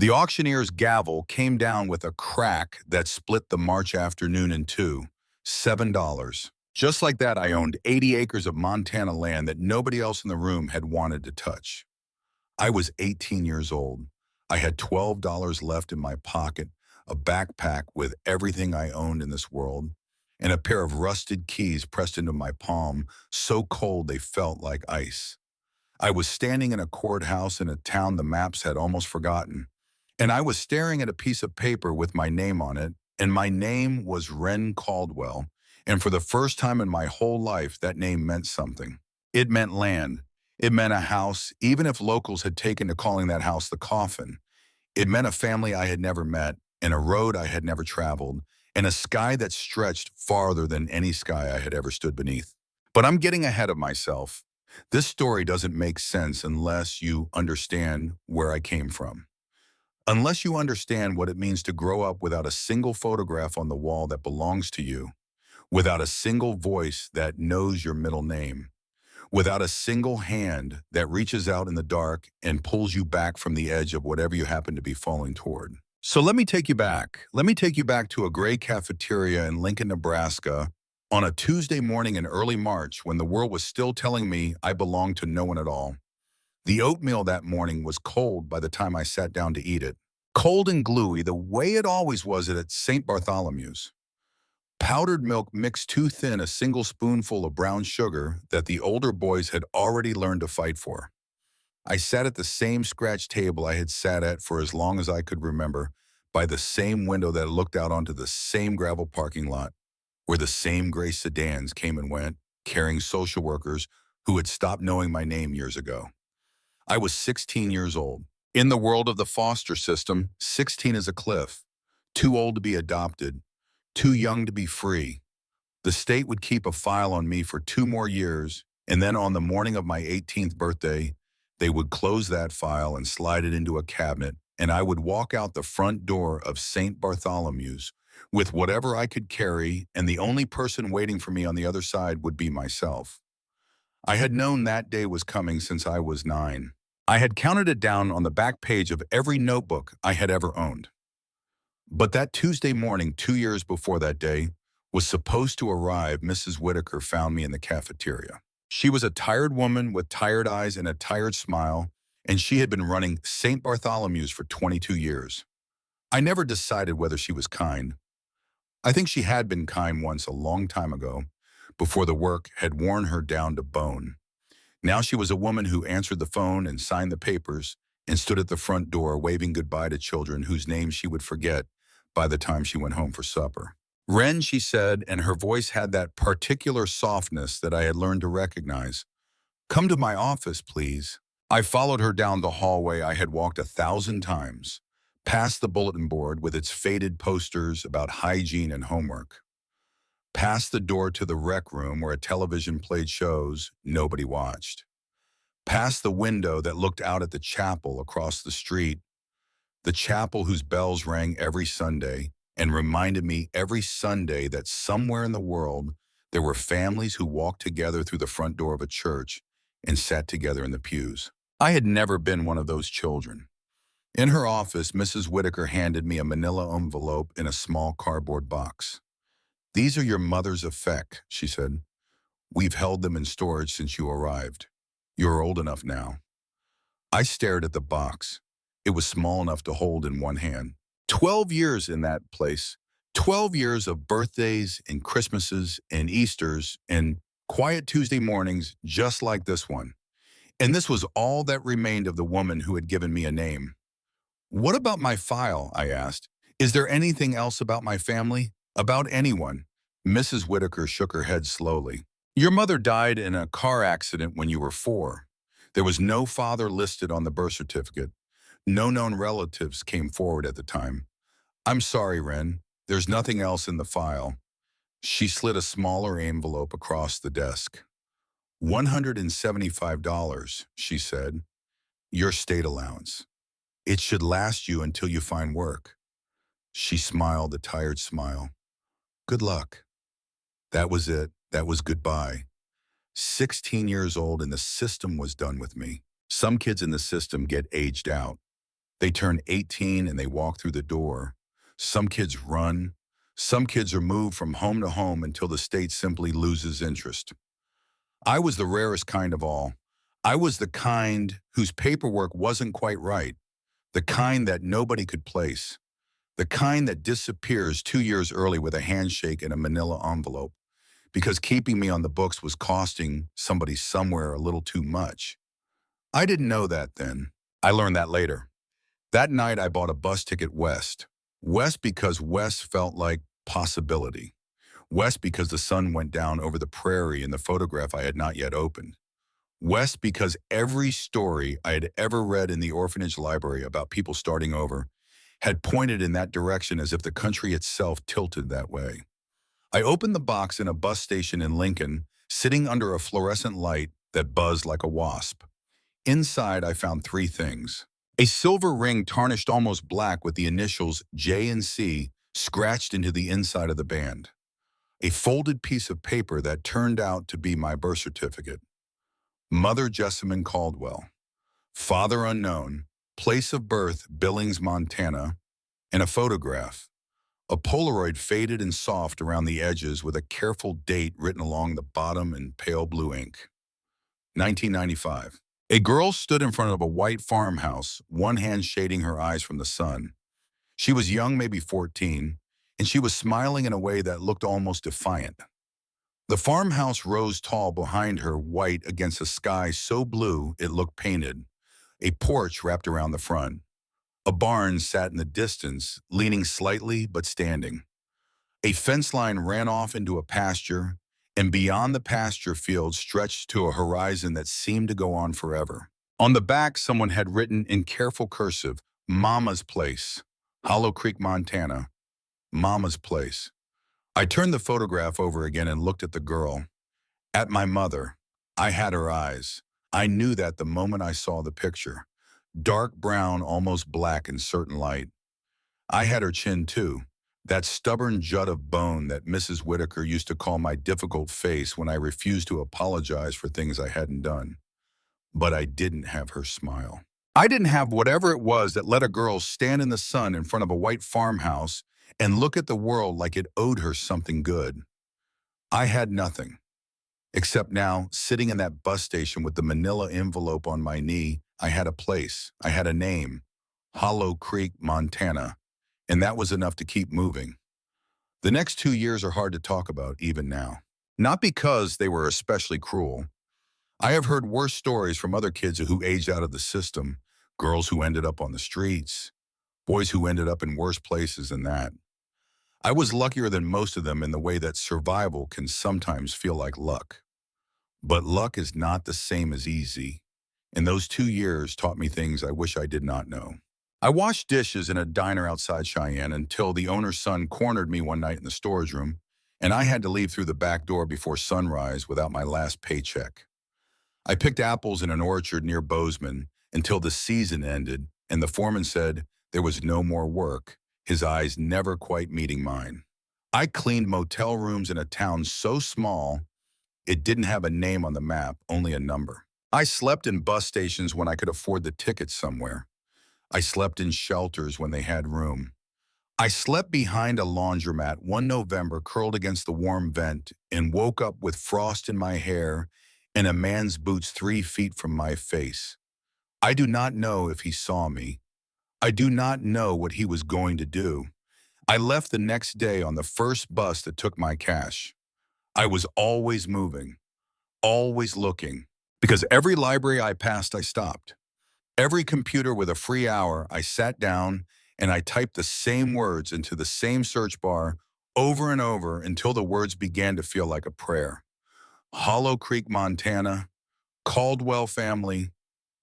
The auctioneer's gavel came down with a crack that split the March afternoon in two. $7. Just like that, I owned 80 acres of Montana land that nobody else in the room had wanted to touch. I was 18 years old. I had $12 left in my pocket, a backpack with everything I owned in this world, and a pair of rusted keys pressed into my palm, so cold they felt like ice. I was standing in a courthouse in a town the maps had almost forgotten, and I was staring at a piece of paper with my name on it, and my name was Wren Caldwell, and for the first time in my whole life, that name meant something. It meant land. It meant a house, even if locals had taken to calling that house the Coffin. It meant a family I had never met, and a road I had never traveled, and a sky that stretched farther than any sky I had ever stood beneath. But I'm getting ahead of myself. This story doesn't make sense unless you understand where I came from. Unless you understand what it means to grow up without a single photograph on the wall that belongs to you, without a single voice that knows your middle name, without a single hand that reaches out in the dark and pulls you back from the edge of whatever you happen to be falling toward. So let me take you back. Let me take you back to a gray cafeteria in Lincoln, Nebraska, on a Tuesday morning in early March when the world was still telling me I belonged to no one at all. The oatmeal that morning was cold by the time I sat down to eat it. Cold and gluey the way it always was at St. Bartholomew's. Powdered milk mixed too thin, a single spoonful of brown sugar that the older boys had already learned to fight for. I sat at the same scratch table I had sat at for as long as I could remember, by the same window that looked out onto the same gravel parking lot, where the same gray sedans came and went, carrying social workers who had stopped knowing my name years ago. I was 16 years old. In the world of the foster system, 16 is a cliff. Too old to be adopted, too young to be free. The state would keep a file on me for 2 more years, and then on the morning of my 18th birthday, they would close that file and slide it into a cabinet, and I would walk out the front door of St. Bartholomew's with whatever I could carry, and the only person waiting for me on the other side would be myself. I had known that day was coming since I was 9. I had counted it down on the back page of every notebook I had ever owned. But that Tuesday morning, 2 years before that day, was supposed to arrive. Mrs. Whitaker found me in the cafeteria. She was a tired woman with tired eyes and a tired smile, and she had been running St. Bartholomew's for 22 years. I never decided whether she was kind. I think she had been kind once a long time ago, before the work had worn her down to bone. Now she was a woman who answered the phone and signed the papers and stood at the front door waving goodbye to children whose names she would forget by the time she went home for supper. Wren, she said, and her voice had that particular softness that I had learned to recognize. Come to my office, please. I followed her down the hallway I had walked 1,000 times, past the bulletin board with its faded posters about hygiene and homework, past the door to the rec room where a television played shows nobody watched, past the window that looked out at the chapel across the street, the chapel whose bells rang every Sunday and reminded me every Sunday that somewhere in the world there were families who walked together through the front door of a church and sat together in the pews. I had never been one of those children. In her office, Mrs. Whitaker handed me a manila envelope in a small cardboard box. These are your mother's effects, she said. We've held them in storage since you arrived. You're old enough now. I stared at the box. It was small enough to hold in one hand. 12 years in that place. 12 years of birthdays and Christmases and Easters and quiet Tuesday mornings just like this one. And this was all that remained of the woman who had given me a name. What about my file? I asked. Is there anything else about my family? About anyone? Mrs. Whitaker shook her head slowly. Your mother died in a car accident when you were 4. There was no father listed on the birth certificate. No known relatives came forward at the time. I'm sorry, Wren. There's nothing else in the file. She slid a smaller envelope across the desk. $175, she said. Your state allowance. It should last you until you find work. She smiled a tired smile. Good luck. That was it. That was goodbye. 16 years old and the system was done with me. Some kids in the system get aged out. They turn 18 and they walk through the door. Some kids run. Some kids are moved from home to home until the state simply loses interest. I was the rarest kind of all. I was the kind whose paperwork wasn't quite right, the kind that nobody could place, the kind that disappears 2 years early with a handshake and a manila envelope, because keeping me on the books was costing somebody somewhere a little too much. I didn't know that then. I learned that later. That night I bought a bus ticket west. West because west felt like possibility. West because the sun went down over the prairie in the photograph I had not yet opened. West because every story I had ever read in the orphanage library about people starting over had pointed in that direction, as if the country itself tilted that way. I opened the box in a bus station in Lincoln, sitting under a fluorescent light that buzzed like a wasp. Inside, I found three things. A silver ring tarnished almost black with the initials J and C scratched into the inside of the band. A folded piece of paper that turned out to be my birth certificate. Mother Jessamine Caldwell. Father unknown. Place of birth Billings, Montana. And a photograph. A Polaroid faded and soft around the edges with a careful date written along the bottom in pale blue ink. 1995. A girl stood in front of a white farmhouse, one hand shading her eyes from the sun. She was young, maybe 14, and she was smiling in a way that looked almost defiant. The farmhouse rose tall behind her, white against a sky so blue it looked painted. A porch wrapped around the front. A barn sat in the distance, leaning slightly but standing. A fence line ran off into a pasture, and beyond the pasture field stretched to a horizon that seemed to go on forever. On the back, someone had written in careful cursive, Mama's Place, Hollow Creek, Montana. Mama's Place. I turned the photograph over again and looked at the girl. At my mother. I had her eyes. I knew that the moment I saw the picture. Dark brown, almost black in certain light. I had her chin too. That stubborn jut of bone that Mrs. Whitaker used to call my difficult face when I refused to apologize for things I hadn't done. But I didn't have her smile. I didn't have whatever it was that let a girl stand in the sun in front of a white farmhouse and look at the world like it owed her something good. I had nothing. Except now, sitting in that bus station with the manila envelope on my knee, I had a place. I had a name. Hollow Creek, Montana. And that was enough to keep moving. The next 2 years are hard to talk about even now. Not because they were especially cruel. I have heard worse stories from other kids who aged out of the system, girls who ended up on the streets, boys who ended up in worse places than that. I was luckier than most of them in the way that survival can sometimes feel like luck. But luck is not the same as easy. And those 2 years taught me things I wish I did not know. I washed dishes in a diner outside Cheyenne until the owner's son cornered me one night in the storage room, and I had to leave through the back door before sunrise without my last paycheck. I picked apples in an orchard near Bozeman until the season ended, and the foreman said there was no more work, his eyes never quite meeting mine. I cleaned motel rooms in a town so small it didn't have a name on the map, only a number. I slept in bus stations when I could afford the ticket somewhere. I slept in shelters when they had room. I slept behind a laundromat one November, curled against the warm vent, and woke up with frost in my hair and a man's boots 3 feet from my face. I do not know if he saw me. I do not know what he was going to do. I left the next day on the first bus that took my cash. I was always moving, always looking, because every library I passed, I stopped. Every computer with a free hour, I sat down and I typed the same words into the same search bar over and over until the words began to feel like a prayer. Hollow Creek, Montana, Caldwell family,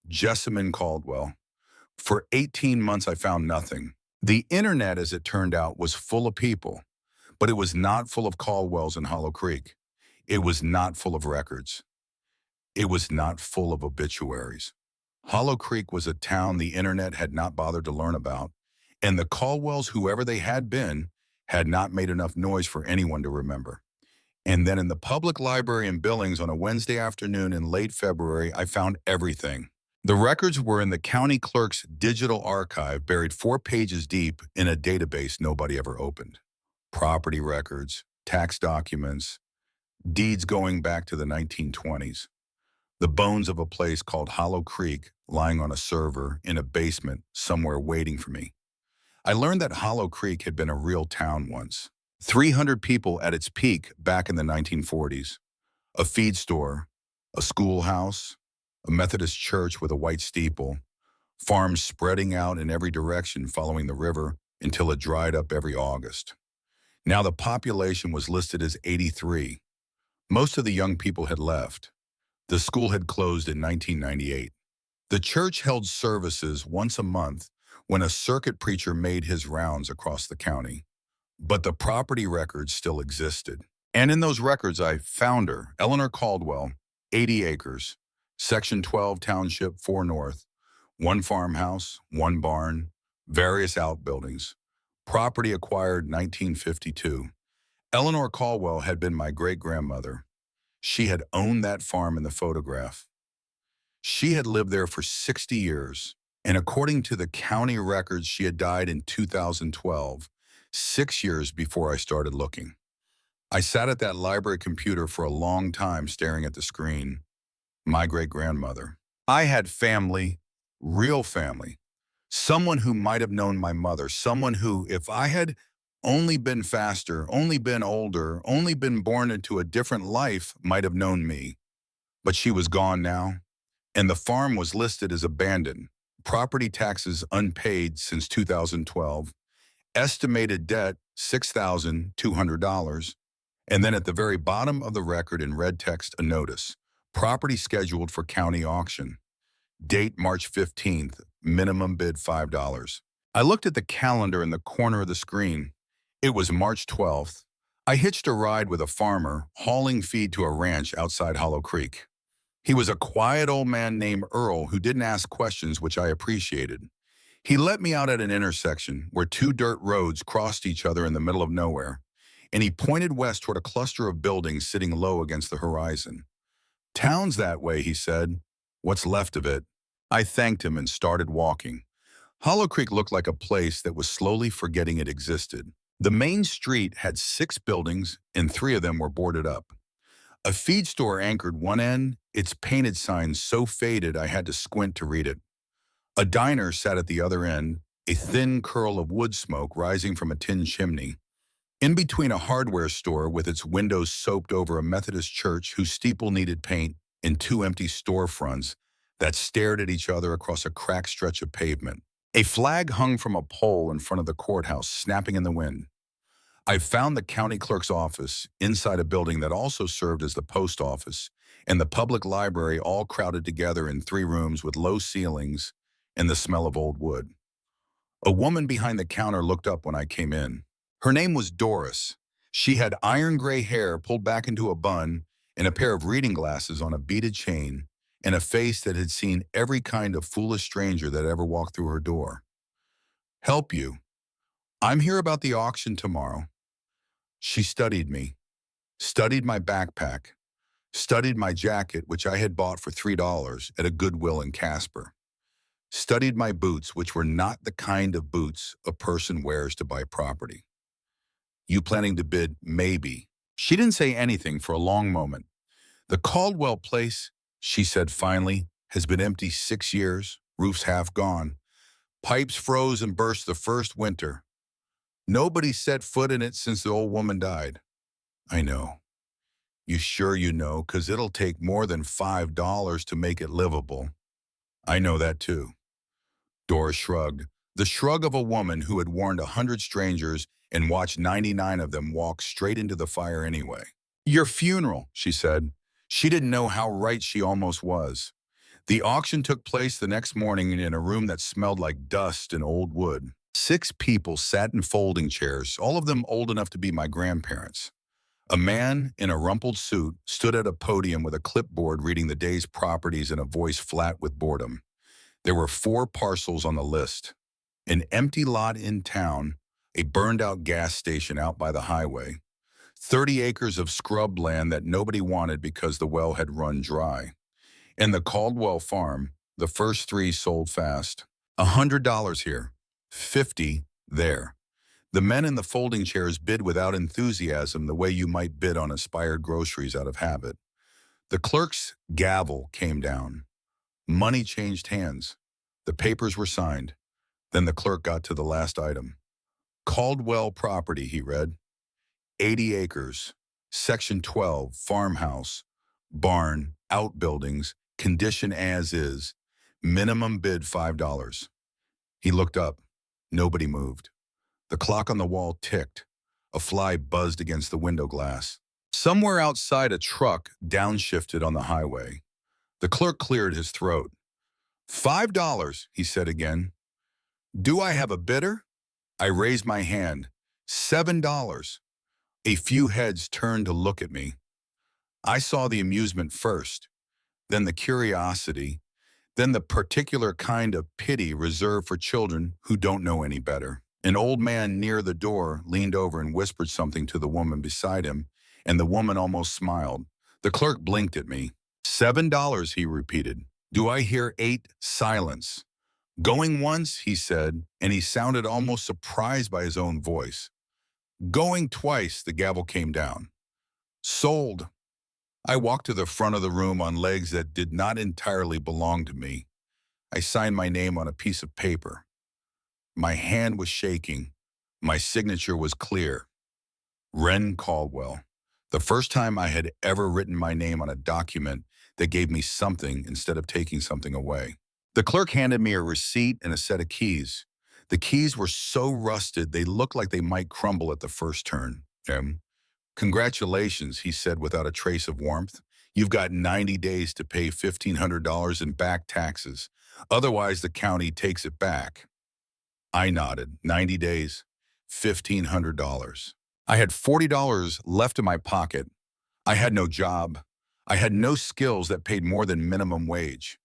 Jessamine Caldwell. For 18 months, I found nothing. The internet, as it turned out, was full of people, but it was not full of Caldwells in Hollow Creek. It was not full of records. It was not full of obituaries. Hollow Creek was a town the internet had not bothered to learn about, and the Caldwells, whoever they had been, had not made enough noise for anyone to remember. And then in the public library in Billings on a Wednesday afternoon in late February, I found everything. The records were in the county clerk's digital archive, buried 4 pages deep in a database nobody ever opened. Property records, tax documents, deeds going back to the 1920s. The bones of a place called Hollow Creek lying on a server in a basement somewhere waiting for me. I learned that Hollow Creek had been a real town once. 300 people at its peak back in the 1940s. A feed store, a schoolhouse, a Methodist church with a white steeple, farms spreading out in every direction following the river until it dried up every August. Now the population was listed as 83. Most of the young people had left. The school had closed in 1998. The church held services once a month when a circuit preacher made his rounds across the county. But the property records still existed. And in those records, I found her, Eleanor Caldwell, 80 acres, Section 12, Township 4 North, 1 farmhouse, 1 barn, various outbuildings. Property acquired 1952. Eleanor Caldwell had been my great-grandmother. She had owned that farm in the photograph. She had lived there for 60 years, and according to the county records, she had died in 2012, 6 years before I started looking. I sat at that library computer for a long time staring at the screen. My great-grandmother. I had family, real family. Someone who might have known my mother, someone who, if I had only been faster, only been older, only been born into a different life, might have known me. But she was gone now, and the farm was listed as abandoned. Property taxes unpaid since 2012. Estimated debt, $6,200. And then at the very bottom of the record in red text, a notice. Property scheduled for county auction. Date March 15th, minimum bid $5. I looked at the calendar in the corner of the screen. It was March 12th. I hitched a ride with a farmer hauling feed to a ranch outside Hollow Creek. He was a quiet old man named Earl who didn't ask questions, which I appreciated. He let me out at an intersection where 2 dirt roads crossed each other in the middle of nowhere, and he pointed west toward a cluster of buildings sitting low against the horizon. "Town's that way," he said. "What's left of it." I thanked him and started walking. Hollow Creek looked like a place that was slowly forgetting it existed. The main street had 6 buildings, and 3 of them were boarded up. A feed store anchored one end, its painted sign so faded I had to squint to read it. A diner sat at the other end, a thin curl of wood smoke rising from a tin chimney. In between a hardware store with its windows soaped over a Methodist church whose steeple needed paint, and 2 empty storefronts that stared at each other across a cracked stretch of pavement. A flag hung from a pole in front of the courthouse, snapping in the wind. I found the county clerk's office inside a building that also served as the post office, and the public library, all crowded together in 3 rooms with low ceilings and the smell of old wood. A woman behind the counter looked up when I came in. Her name was Doris. She had iron gray hair pulled back into a bun and a pair of reading glasses on a beaded chain, and a face that had seen every kind of foolish stranger that ever walked through her door. "Help you. I'm here about the auction tomorrow." She studied me, studied my backpack, studied my jacket, which I had bought for $3 at a Goodwill in Casper, studied my boots, which were not the kind of boots a person wears to buy property. "You planning to bid?" "Maybe." She didn't say anything for a long moment. "The Caldwell place," she said finally, "has been empty 6 years, roof's half gone. Pipes froze and burst the first winter. Nobody set foot in it since the old woman died." "I know." "You sure you know? 'Cause it'll take more than $5 to make it livable." "I know that too." Doris shrugged, the shrug of a woman who had warned 100 strangers and watched 99 of them walk straight into the fire anyway. "Your funeral," she said. She didn't know how right she almost was. The auction took place the next morning in a room that smelled like dust and old wood. 6 people sat in folding chairs, all of them old enough to be my grandparents. A man in a rumpled suit stood at a podium with a clipboard reading the day's properties in a voice flat with boredom. There were 4 parcels on the list. An empty lot in town, a burned-out gas station out by the highway, 30 acres of scrub land that nobody wanted because the well had run dry, and the Caldwell farm, The first three sold fast. $100 here. 50 there. The men in the folding chairs bid without enthusiasm, the way you might bid on expired groceries out of habit. The clerk's gavel came down. Money changed hands. The papers were signed. Then the clerk got to the last item. Caldwell property, he read. 80 acres. Section 12, farmhouse, barn, outbuildings, condition as is. Minimum bid $5. He looked up. Nobody moved. The clock on the wall ticked. A fly buzzed against the window glass. Somewhere outside, a truck downshifted on the highway. The clerk cleared his throat. $5, he said again. Do I have a bidder? I raised my hand. $7. A few heads turned to look at me. I saw the amusement first, then the curiosity, then the particular kind of pity reserved for children who don't know any better. An old man near the door leaned over and whispered something to the woman beside him, and the woman almost smiled. The clerk blinked at me. $7, he repeated. Do I hear 8? Silence. Going once, he said, and he sounded almost surprised by his own voice. Going twice, the gavel came down. Sold. I walked to the front of the room on legs that did not entirely belong to me. I signed my name on a piece of paper. My hand was shaking. My signature was clear. Wren Caldwell. The first time I had ever written my name on a document that gave me something instead of taking something away. The clerk handed me a receipt and a set of keys. The keys were so rusted they looked like they might crumble at the first turn. Congratulations, he said without a trace of warmth. You've got 90 days to pay $1,500 in back taxes. Otherwise, the county takes it back. I nodded. 90 days, $1,500. I had $40 left in my pocket. I had no job. I had no skills that paid more than minimum wage.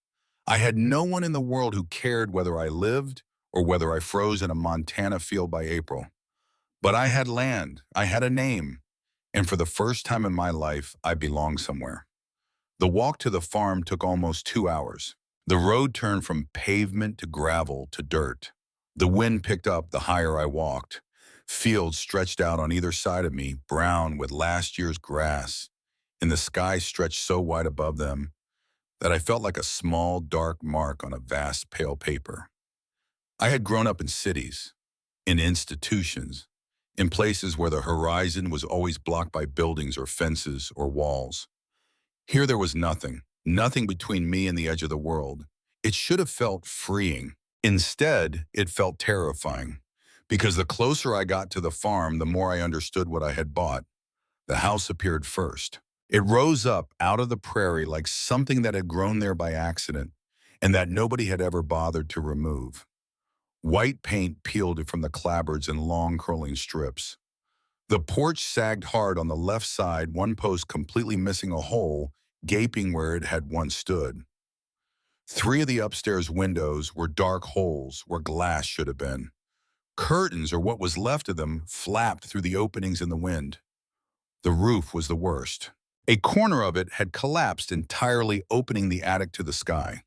I had no one in the world who cared whether I lived or whether I froze in a Montana field by April. But I had land. I had a name. And for the first time in my life, I belonged somewhere. The walk to the farm took almost 2 hours. The road turned from pavement to gravel to dirt. The wind picked up the higher I walked. Fields stretched out on either side of me, brown with last year's grass, and the sky stretched so wide above them that I felt like a small, dark mark on a vast, pale paper. I had grown up in cities, in institutions, in places where the horizon was always blocked by buildings or fences or walls. Here there was nothing, nothing between me and the edge of the world. It should have felt freeing. Instead, it felt terrifying, because the closer I got to the farm, the more I understood what I had bought. The house appeared first. It rose up out of the prairie like something that had grown there by accident and that nobody had ever bothered to remove. White paint peeled from the clapboards in long curling strips. The porch sagged hard on the left side, one post completely missing a hole, gaping where it had once stood. 3 of the upstairs windows were dark holes where glass should have been. Curtains, or what was left of them, flapped through the openings in the wind. The roof was the worst. A corner of it had collapsed entirely, opening the attic to the sky.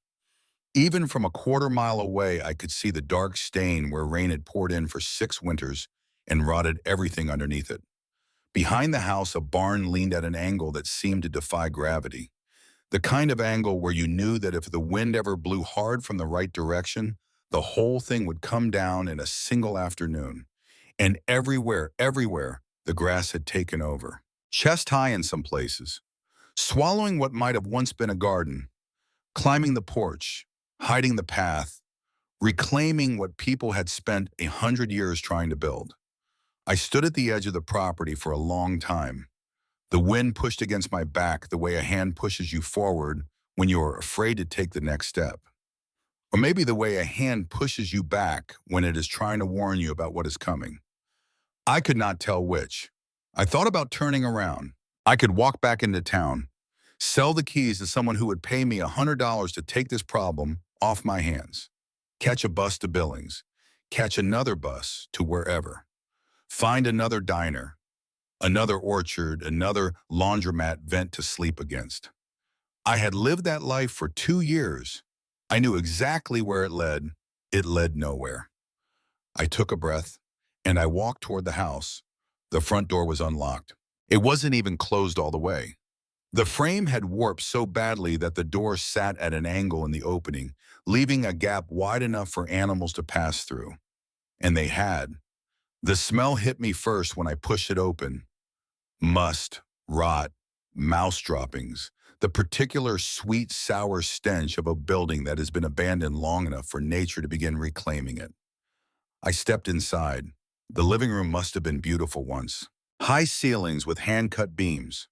Even from a quarter-mile away, I could see the dark stain where rain had poured in for 6 winters and rotted everything underneath it. Behind the house, a barn leaned at an angle that seemed to defy gravity. The kind of angle where you knew that if the wind ever blew hard from the right direction, the whole thing would come down in a single afternoon. And everywhere, the grass had taken over. Chest high in some places, swallowing what might have once been a garden, climbing the porch, hiding the path, reclaiming what people had spent 100 years trying to build. I stood at the edge of the property for a long time. The wind pushed against my back the way a hand pushes you forward when you are afraid to take the next step. Or maybe the way a hand pushes you back when it is trying to warn you about what is coming. I could not tell which. I thought about turning around. I could walk back into town, sell the keys to someone who would pay me $100 to take this problem off my hands, catch a bus to Billings, catch another bus to wherever, find another diner, another orchard, another laundromat vent to sleep against. I had lived that life for 2 years, I knew exactly where it led. It led nowhere. I took a breath, and I walked toward the house. The front door was unlocked. It wasn't even closed all the way. The frame had warped so badly that the door sat at an angle in the opening, leaving a gap wide enough for animals to pass through. And they had. The smell hit me first when I pushed it open. Must, rot, mouse droppings, the particular sweet, sour stench of a building that has been abandoned long enough for nature to begin reclaiming it. I stepped inside. The living room must have been beautiful once. High ceilings with hand-cut beams,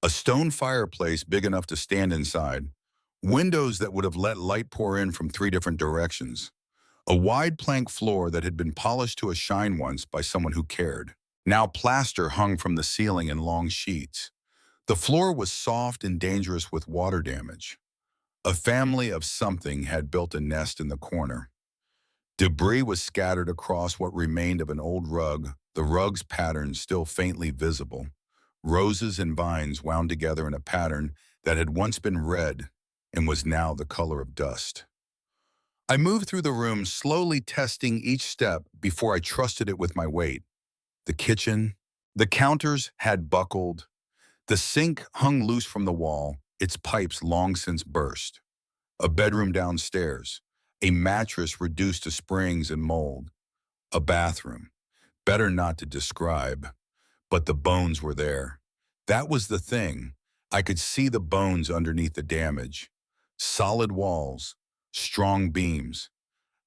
a stone fireplace big enough to stand inside, windows that would have let light pour in from 3 different directions, a wide plank floor that had been polished to a shine once by someone who cared. Now plaster hung from the ceiling in long sheets. The floor was soft and dangerous with water damage. A family of something had built a nest in the corner. Debris was scattered across what remained of an old rug, the rug's pattern still faintly visible. Roses and vines wound together in a pattern that had once been red and was now the color of dust. I moved through the room, slowly testing each step before I trusted it with my weight. The kitchen, the counters had buckled. The sink hung loose from the wall, its pipes long since burst. A bedroom downstairs, a mattress reduced to springs and mold. A bathroom, better not to describe, but the bones were there. That was the thing. I could see the bones underneath the damage. Solid walls, strong beams,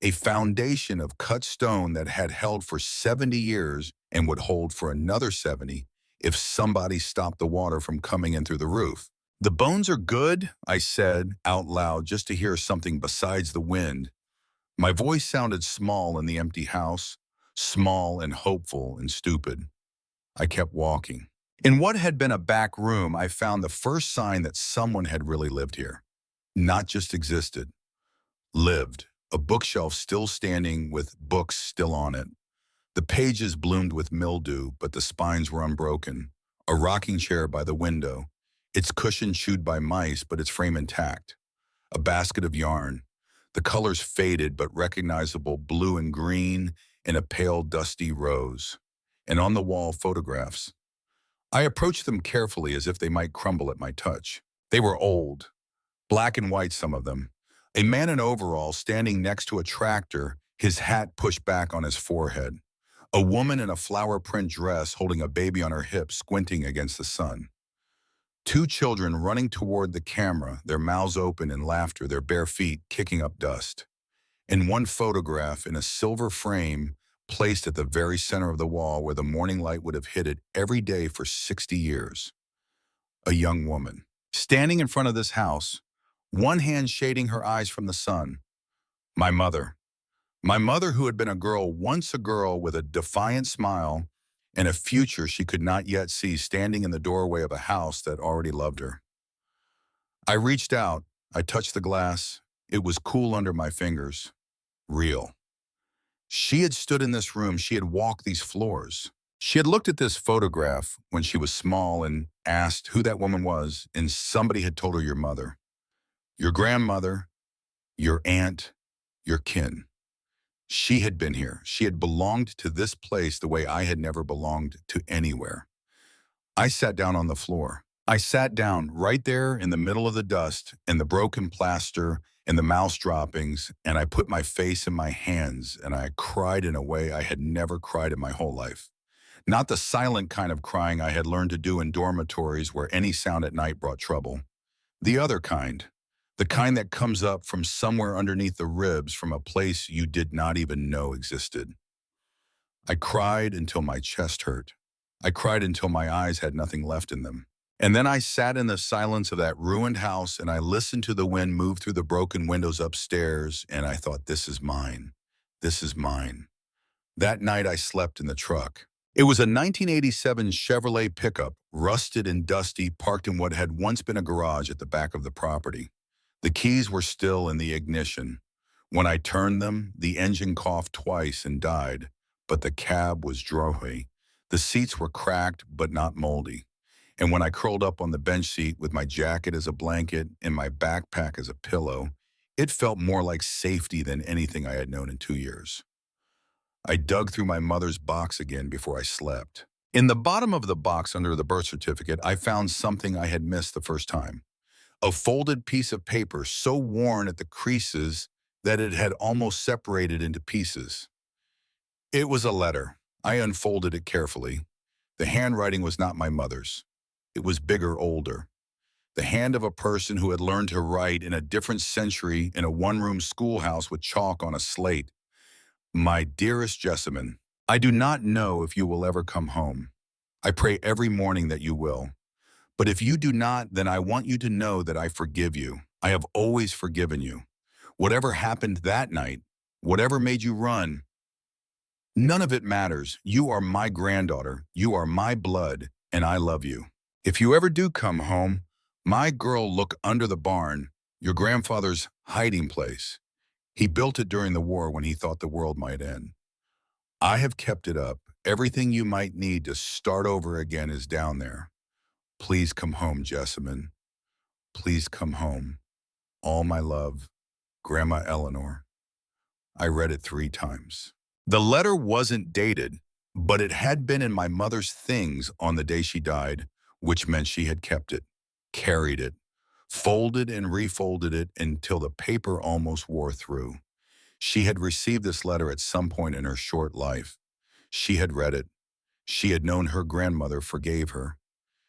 a foundation of cut stone that had held for 70 years and would hold for another 70 if somebody stopped the water from coming in through the roof. "The bones are good," I said out loud just to hear something besides the wind. My voice sounded small in the empty house, small and hopeful and stupid. I kept walking. In what had been a back room, I found the first sign that someone had really lived here. Not just existed, lived. A bookshelf still standing with books still on it. The pages bloomed with mildew, but the spines were unbroken. A rocking chair by the window, its cushion chewed by mice, but its frame intact. A basket of yarn, the colors faded but recognizable blue and green and a pale dusty rose. And on the wall, photographs. I approached them carefully as if they might crumble at my touch. They were old, black and white some of them. A man in overalls standing next to a tractor, his hat pushed back on his forehead. A woman in a flower print dress holding a baby on her hip, squinting against the sun. 2 children running toward the camera, their mouths open in laughter, their bare feet kicking up dust. And one photograph in a silver frame placed at the very center of the wall where the morning light would have hit it every day for 60 years. A young woman, standing in front of this house, one hand shading her eyes from the sun. My mother. My mother who had been a girl, once a girl with a defiant smile and a future she could not yet see, standing in the doorway of a house that already loved her. I reached out. I touched the glass. It was cool under my fingers. Real. She had stood in this room. She had walked these floors. She had looked at this photograph when she was small and asked who that woman was, and somebody had told her, your mother, your grandmother, your aunt, your kin. She had been here. She had belonged to this place the way I had never belonged to anywhere. I sat down on the floor. I sat down right there in the middle of the dust and the broken plaster and the mouse droppings, and I put my face in my hands and I cried in a way I had never cried in my whole life. Not the silent kind of crying I had learned to do in dormitories where any sound at night brought trouble. The other kind. The kind that comes up from somewhere underneath the ribs from a place you did not even know existed. I cried until my chest hurt. I cried until my eyes had nothing left in them. And then I sat in the silence of that ruined house and I listened to the wind move through the broken windows upstairs, and I thought, this is mine. This is mine. That night I slept in the truck. It was a 1987 Chevrolet pickup, rusted and dusty, parked in what had once been a garage at the back of the property. The keys were still in the ignition. When I turned them, the engine coughed twice and died, but the cab was drohy. The seats were cracked but not moldy. And when I curled up on the bench seat with my jacket as a blanket and my backpack as a pillow, It felt more like safety than anything I had known in 2 years. I dug through my mother's box again before I slept. In the bottom of the box under the birth certificate, I found something I had missed the first time. A folded piece of paper so worn at the creases that it had almost separated into pieces. It was a letter. I unfolded it carefully. The handwriting was not my mother's. It was bigger, older. The hand of a person who had learned to write in a different century in a one-room schoolhouse with chalk on a slate. My dearest Jessamine, I do not know if you will ever come home. I pray every morning that you will. But if you do not, then I want you to know that I forgive you. I have always forgiven you. Whatever happened that night, whatever made you run, none of it matters. You are my granddaughter. You are my blood, and I love you. If you ever do come home, my girl, look under the barn, your grandfather's hiding place. He built it during the war when he thought the world might end. I have kept it up. Everything you might need to start over again is down there. Please come home, Jessamine. Please come home. All my love, Grandma Eleanor. I read it 3 times. The letter wasn't dated, but it had been in my mother's things on the day she died, which meant she had kept it, carried it, folded and refolded it until the paper almost wore through. She had received this letter at some point in her short life. She had read it. She had known her grandmother forgave her.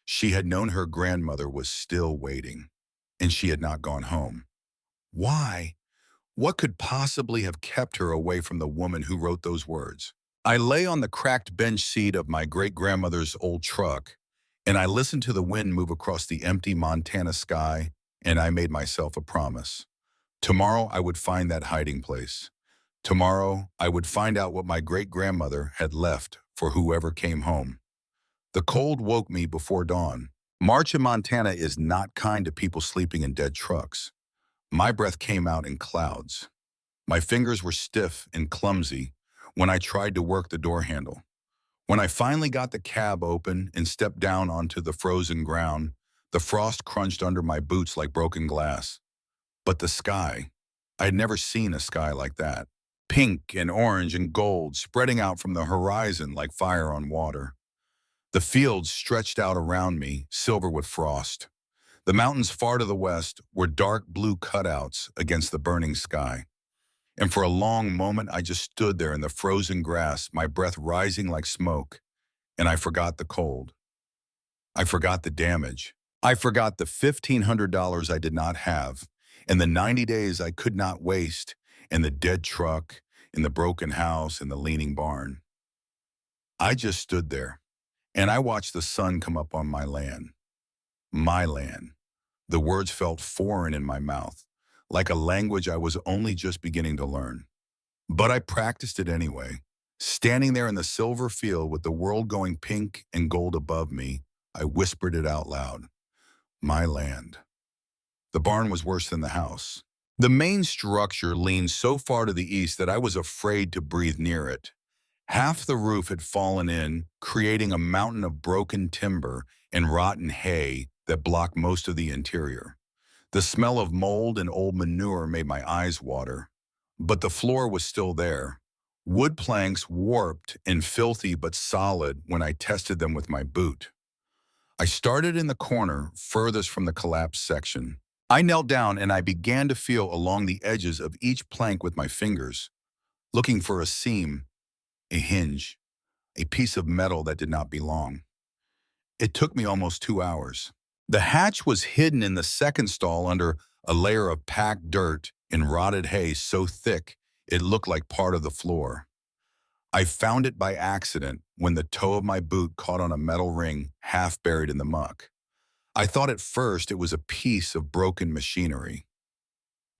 She had known her grandmother was still waiting, and she had not gone home. Why? What could possibly have kept her away from the woman who wrote those words? I lay on the cracked bench seat of my great-grandmother's old truck, and I listened to the wind move across the empty Montana sky, and I made myself a promise. Tomorrow I would find that hiding place. Tomorrow I would find out what my great-grandmother had left for whoever came home. The cold woke me before dawn. March in Montana is not kind to people sleeping in dead trucks. My breath came out in clouds. My fingers were stiff and clumsy when I tried to work the door handle. When I finally got the cab open and stepped down onto the frozen ground, the frost crunched under my boots like broken glass. But the sky, I had never seen a sky like that. Pink and orange and gold spreading out from the horizon like fire on water. The fields stretched out around me, silver with frost. The mountains far to the west were dark blue cutouts against the burning sky. And for a long moment, I just stood there in the frozen grass, my breath rising like smoke, and I forgot the cold. I forgot the damage. I forgot the $1,500 I did not have, and the 90 days I could not waste, and the dead truck, and the broken house, and the leaning barn. I just stood there, and I watched the sun come up on my land. My land. The words felt foreign in my mouth, like a language I was only just beginning to learn. But I practiced it anyway. Standing there in the silver field with the world going pink and gold above me, I whispered it out loud. My land. The barn was worse than the house. The main structure leaned so far to the east that I was afraid to breathe near it. Half the roof had fallen in, creating a mountain of broken timber and rotten hay that blocked most of the interior. The smell of mold and old manure made my eyes water. But the floor was still there. Wood planks warped and filthy but solid when I tested them with my boot. I started in the corner furthest from the collapsed section. I knelt down and I began to feel along the edges of each plank with my fingers, looking for a seam, a hinge, a piece of metal that did not belong. It took me almost 2 hours. The hatch was hidden in the second stall under a layer of packed dirt and rotted hay so thick it looked like part of the floor. I found it by accident when the toe of my boot caught on a metal ring half buried in the muck. I thought at first it was a piece of broken machinery.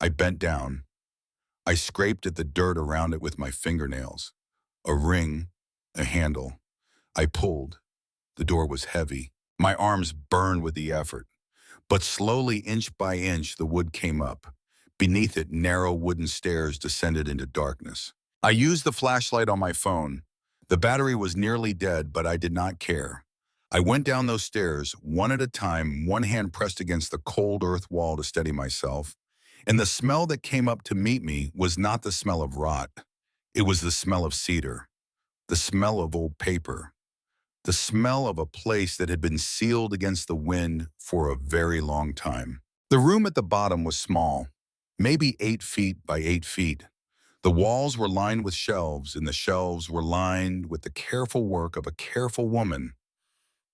I bent down. I scraped at the dirt around it with my fingernails. A ring, a handle. I pulled. The door was heavy. My arms burned with the effort. But slowly, inch by inch, the wood came up. Beneath it, narrow wooden stairs descended into darkness. I used the flashlight on my phone. The battery was nearly dead, but I did not care. I went down those stairs, one at a time, one hand pressed against the cold earth wall to steady myself, And the smell that came up to meet me was not the smell of rot. It was the smell of cedar, the smell of old paper, the smell of a place that had been sealed against the wind for a very long time. The room at the bottom was small, maybe 8 feet by 8 feet. The walls were lined with shelves, and the shelves were lined with the careful work of a careful woman.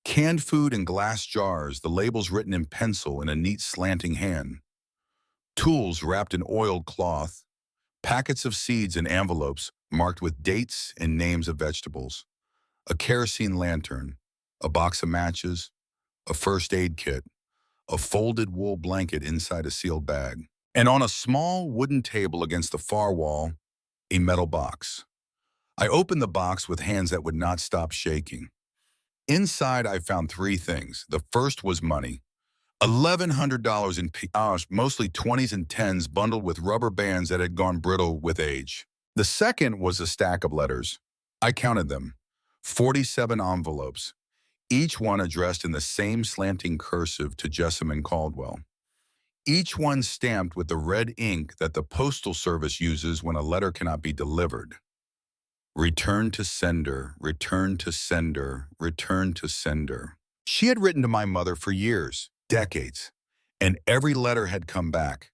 Canned food in glass jars, the labels written in pencil in a neat slanting hand. Tools wrapped in oiled cloth, packets of seeds in envelopes marked with dates and names of vegetables, a kerosene lantern, a box of matches, a first aid kit, a folded wool blanket inside a sealed bag, and on a small wooden table against the far wall, a metal box. I opened the box with hands that would not stop shaking. Inside, I found 3 things. The first was money. $1,100 in mostly 20s and 10s bundled with rubber bands that had gone brittle with age. The second was a stack of letters. I counted them. 47 envelopes, each one addressed in the same slanting cursive to Jessamine Caldwell. Each one stamped with the red ink that the Postal Service uses when a letter cannot be delivered. Return to sender, return to sender, return to sender. She had written to my mother for years, decades, and every letter had come back.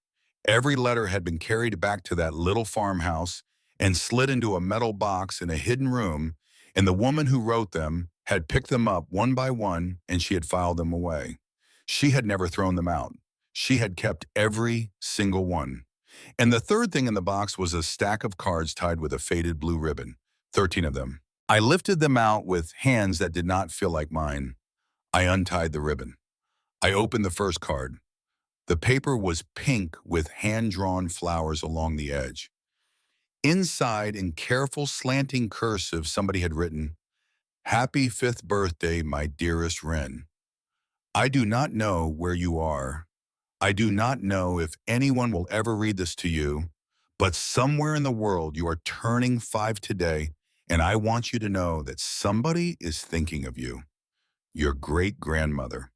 Every letter had been carried back to that little farmhouse and slid into a metal box in a hidden room, and the woman who wrote them had picked them up one by one and she had filed them away. She had never thrown them out. She had kept every single one. And the third thing in the box was a stack of cards tied with a faded blue ribbon, 13 of them. I lifted them out with hands that did not feel like mine. I untied the ribbon. I opened the first card. The paper was pink with hand-drawn flowers along the edge. Inside, in careful slanting cursive, somebody had written, "Happy 5th birthday, my dearest Wren. I do not know where you are. I do not know if anyone will ever read this to you, but somewhere in the world you are turning 5 today, and I want you to know that somebody is thinking of you. Your great-grandmother,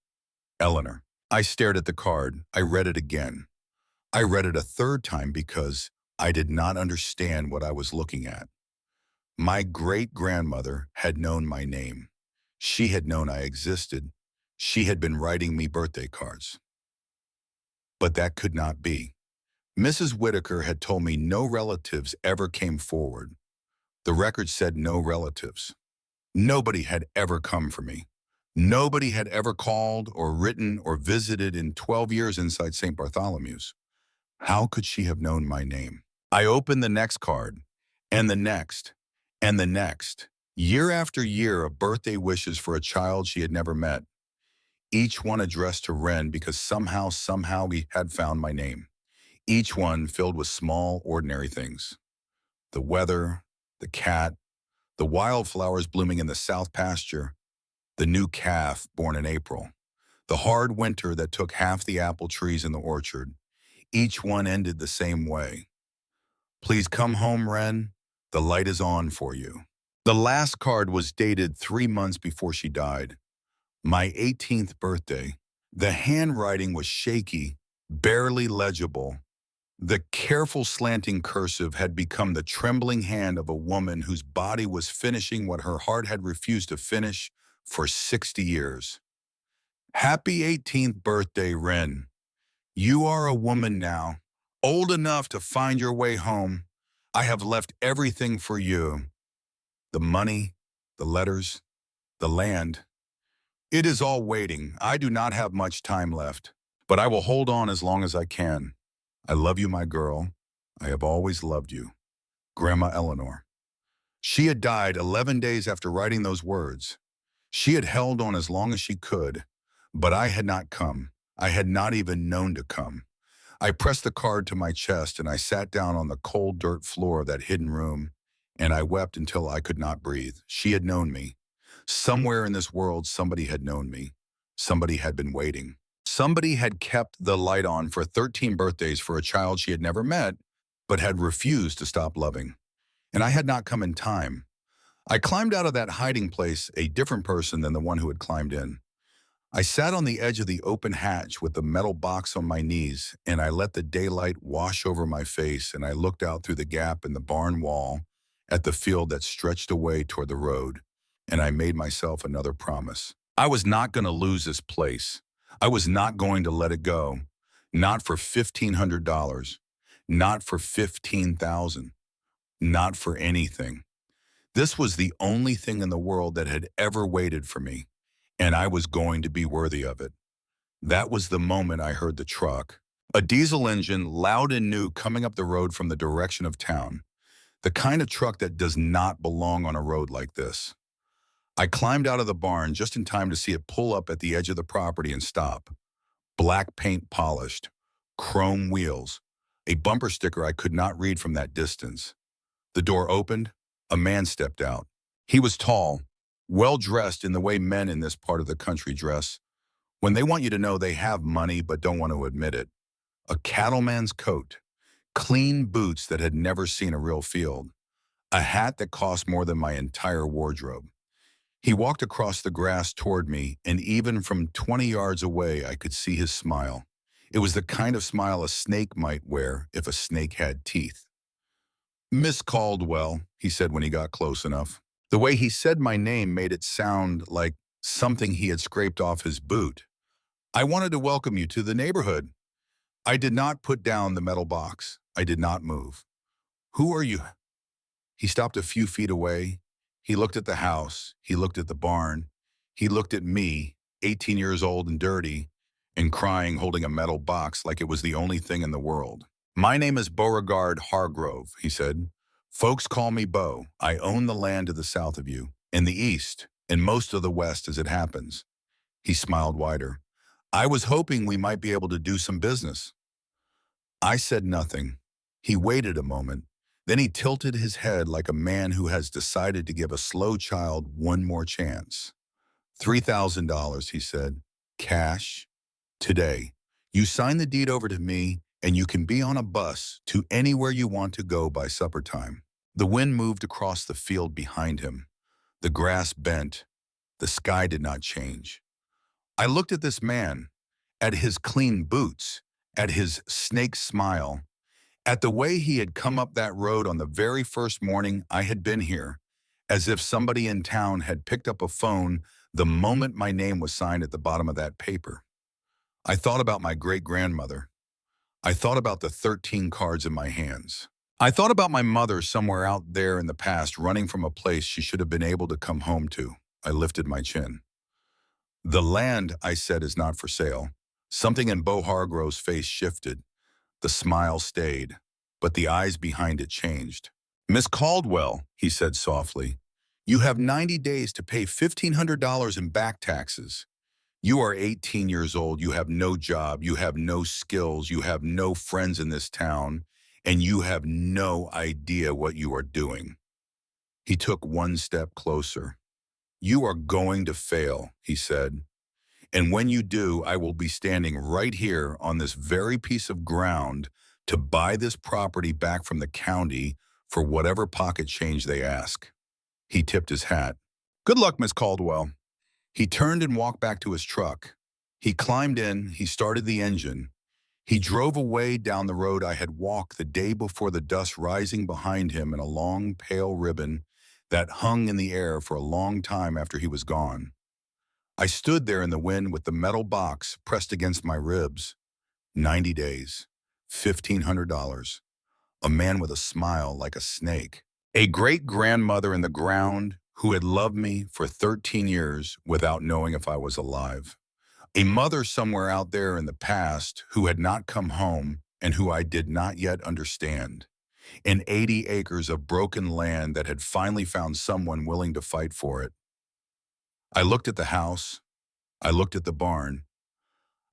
Eleanor." I stared at the card. I read it again. I read it a third time because I did not understand what I was looking at. My great-grandmother had known my name. She had known I existed. She had been writing me birthday cards. But that could not be. Mrs. Whitaker had told me no relatives ever came forward. The record said no relatives. Nobody had ever come for me. Nobody had ever called or written or visited in 12 years inside St. Bartholomew's. How could she have known my name? I opened the next card, and the next, and the next. Year after year of birthday wishes for a child she had never met. Each one addressed to Wren because somehow we had found my name. Each one filled with small, ordinary things. The weather, the cat, the wildflowers blooming in the south pasture, the new calf born in April, the hard winter that took half the apple trees in the orchard. Each one ended the same way. Please come home, Wren. The light is on for you. The last card was dated 3 months before she died. My 18th birthday. The handwriting was shaky, barely legible. The careful slanting cursive had become the trembling hand of a woman whose body was finishing what her heart had refused to finish for 60 years. Happy 18th birthday, Wren. You are a woman now, old enough to find your way home. I have left everything for you. The money, the letters, the land. It is all waiting. I do not have much time left, but I will hold on as long as I can. I love you, my girl. I have always loved you. Grandma Eleanor. She had died 11 days after writing those words. She had held on as long as she could, but I had not come. I had not even known to come. I pressed the card to my chest and I sat down on the cold dirt floor of that hidden room, and I wept until I could not breathe. She had known me. Somewhere in this world, somebody had known me. Somebody had been waiting. Somebody had kept the light on for 13 birthdays for a child she had never met, but had refused to stop loving. And I had not come in time. I climbed out of that hiding place a different person than the one who had climbed in. I sat on the edge of the open hatch with the metal box on my knees, and I let the daylight wash over my face, and I looked out through the gap in the barn wall at the field that stretched away toward the road, and I made myself another promise. I was not going to lose this place. I was not going to let it go. Not for $1,500. Not for $15,000. Not for anything. This was the only thing in the world that had ever waited for me, and I was going to be worthy of it. That was the moment I heard the truck. A diesel engine, loud and new, coming up the road from the direction of town. The kind of truck that does not belong on a road like this. I climbed out of the barn just in time to see it pull up at the edge of the property and stop. Black paint polished, chrome wheels, a bumper sticker I could not read from that distance. The door opened. A man stepped out. He was tall, well-dressed in the way men in this part of the country dress, when they want you to know they have money but don't want to admit it. A cattleman's coat, clean boots that had never seen a real field, a hat that cost more than my entire wardrobe. He walked across the grass toward me, and even from 20 yards away, I could see his smile. It was the kind of smile a snake might wear if a snake had teeth. "Miss Caldwell," he said when he got close enough. The way he said my name made it sound like something he had scraped off his boot. "I wanted to welcome you to the neighborhood." I did not put down the metal box. I did not move. "Who are you?" He stopped a few feet away. He looked at the house. He looked at the barn. He looked at me, 18 years old and dirty, and crying, holding a metal box like it was the only thing in the world. "My name is Beauregard Hargrove," he said. "Folks call me Beau. I own the land to the south of you, in the east, and most of the west as it happens." He smiled wider. "I was hoping we might be able to do some business." I said nothing. He waited a moment. Then he tilted his head like a man who has decided to give a slow child one more chance. $3,000, he said. "Cash. Today. You sign the deed over to me, and you can be on a bus to anywhere you want to go by supper time." The wind moved across the field behind him. The grass bent. The sky did not change. I looked at this man, at his clean boots, at his snake smile, at the way he had come up that road on the very first morning I had been here, as if somebody in town had picked up a phone the moment my name was signed at the bottom of that paper. I thought about my great-grandmother. I thought about the 13 cards in my hands. I thought about my mother somewhere out there in the past running from a place she should have been able to come home to. I lifted my chin. "The land," I said, "is not for sale." Something in Beau Hargrove's face shifted. The smile stayed, but the eyes behind it changed. "Miss Caldwell," he said softly, "you have 90 days to pay $1,500 in back taxes. You are 18 years old, you have no job, you have no skills, you have no friends in this town, and you have no idea what you are doing." He took one step closer. "You are going to fail," he said. "And when you do, I will be standing right here on this very piece of ground to buy this property back from the county for whatever pocket change they ask." He tipped his hat. "Good luck, Miss Caldwell." He turned and walked back to his truck. He climbed in, he started the engine. He drove away down the road I had walked the day before, the dust rising behind him in a long, pale ribbon that hung in the air for a long time after he was gone. I stood there in the wind with the metal box pressed against my ribs. 90 days, $1,500. A man with a smile like a snake. A great-grandmother in the ground who had loved me for 13 years without knowing if I was alive. A mother somewhere out there in the past who had not come home and who I did not yet understand. And 80 acres of broken land that had finally found someone willing to fight for it. I looked at the house. I looked at the barn.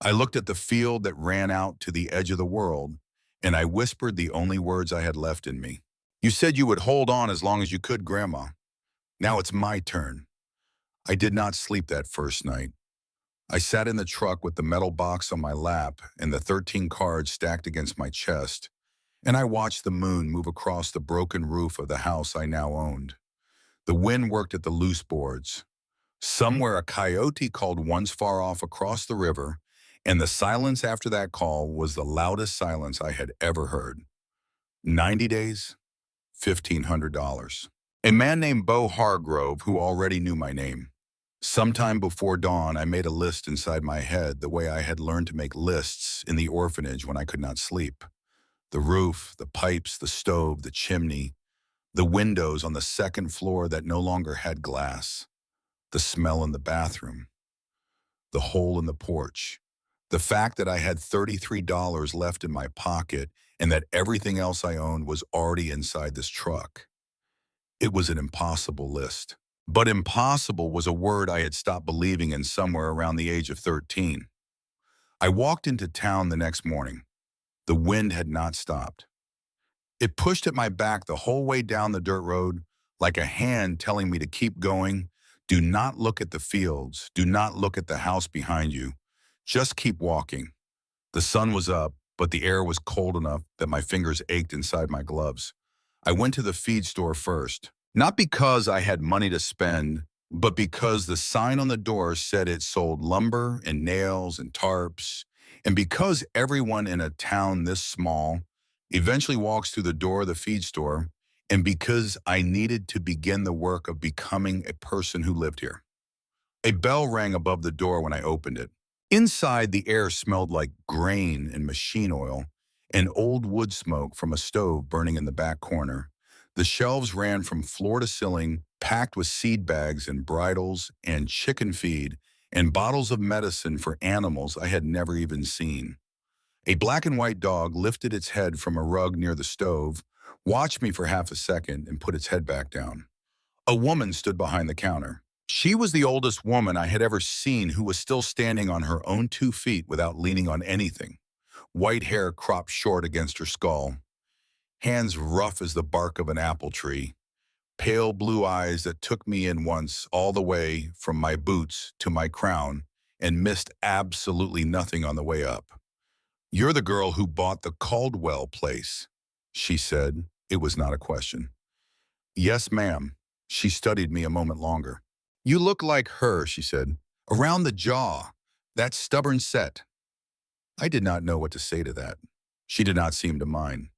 I looked at the field that ran out to the edge of the world, and I whispered the only words I had left in me. "You said you would hold on as long as you could, Grandma. Now it's my turn." I did not sleep that first night. I sat in the truck with the metal box on my lap and the 13 cards stacked against my chest, and I watched the moon move across the broken roof of the house I now owned. The wind worked at the loose boards. Somewhere a coyote called once far off across the river, and the silence after that call was the loudest silence I had ever heard. 90 days, $1,500. A man named Bo Hargrove, who already knew my name. Sometime before dawn, I made a list inside my head the way I had learned to make lists in the orphanage when I could not sleep. The roof, the pipes, the stove, the chimney, the windows on the second floor that no longer had glass, the smell in the bathroom, the hole in the porch, the fact that I had $33 left in my pocket and that everything else I owned was already inside this truck. It was an impossible list. But impossible was a word I had stopped believing in somewhere around the age of 13. I walked into town the next morning. The wind had not stopped. It pushed at my back the whole way down the dirt road, like a hand telling me to keep going. Do not look at the fields. Do not look at the house behind you. Just keep walking. The sun was up, but the air was cold enough that my fingers ached inside my gloves. I went to the feed store first, not because I had money to spend, but because the sign on the door said it sold lumber and nails and tarps, and because everyone in a town this small eventually walks through the door of the feed store, and because I needed to begin the work of becoming a person who lived here. A bell rang above the door when I opened it. Inside, the air smelled like grain and machine oil and old wood smoke from a stove burning in the back corner. The shelves ran from floor to ceiling, packed with seed bags and bridles and chicken feed and bottles of medicine for animals I had never even seen. A black and white dog lifted its head from a rug near the stove, watched me for half a second, and put its head back down. A woman stood behind the counter. She was the oldest woman I had ever seen who was still standing on her own 2 feet without leaning on anything. White hair cropped short against her skull, hands rough as the bark of an apple tree, pale blue eyes that took me in once all the way from my boots to my crown and missed absolutely nothing on the way up. "You're the girl who bought the Caldwell place," she said. It was not a question. "Yes, ma'am." She studied me a moment longer. "You look like her," she said. "Around the jaw. That stubborn set." I did not know what to say to that. She did not seem to mind.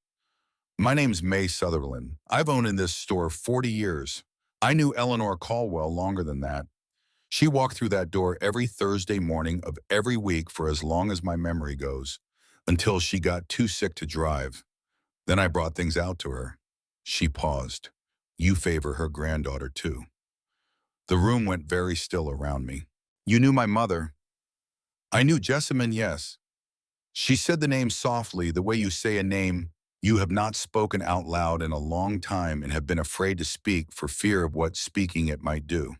"My name's May Sutherland. I've owned in this store 40 years. I knew Eleanor Caldwell longer than that. She walked through that door every Thursday morning of every week for as long as my memory goes, until she got too sick to drive. Then I brought things out to her." She paused. "You favor her granddaughter, too." The room went very still around me. "You knew my mother?" "I knew Jessamine, yes." She said the name softly, the way you say a name you have not spoken out loud in a long time and have been afraid to speak for fear of what speaking it might do.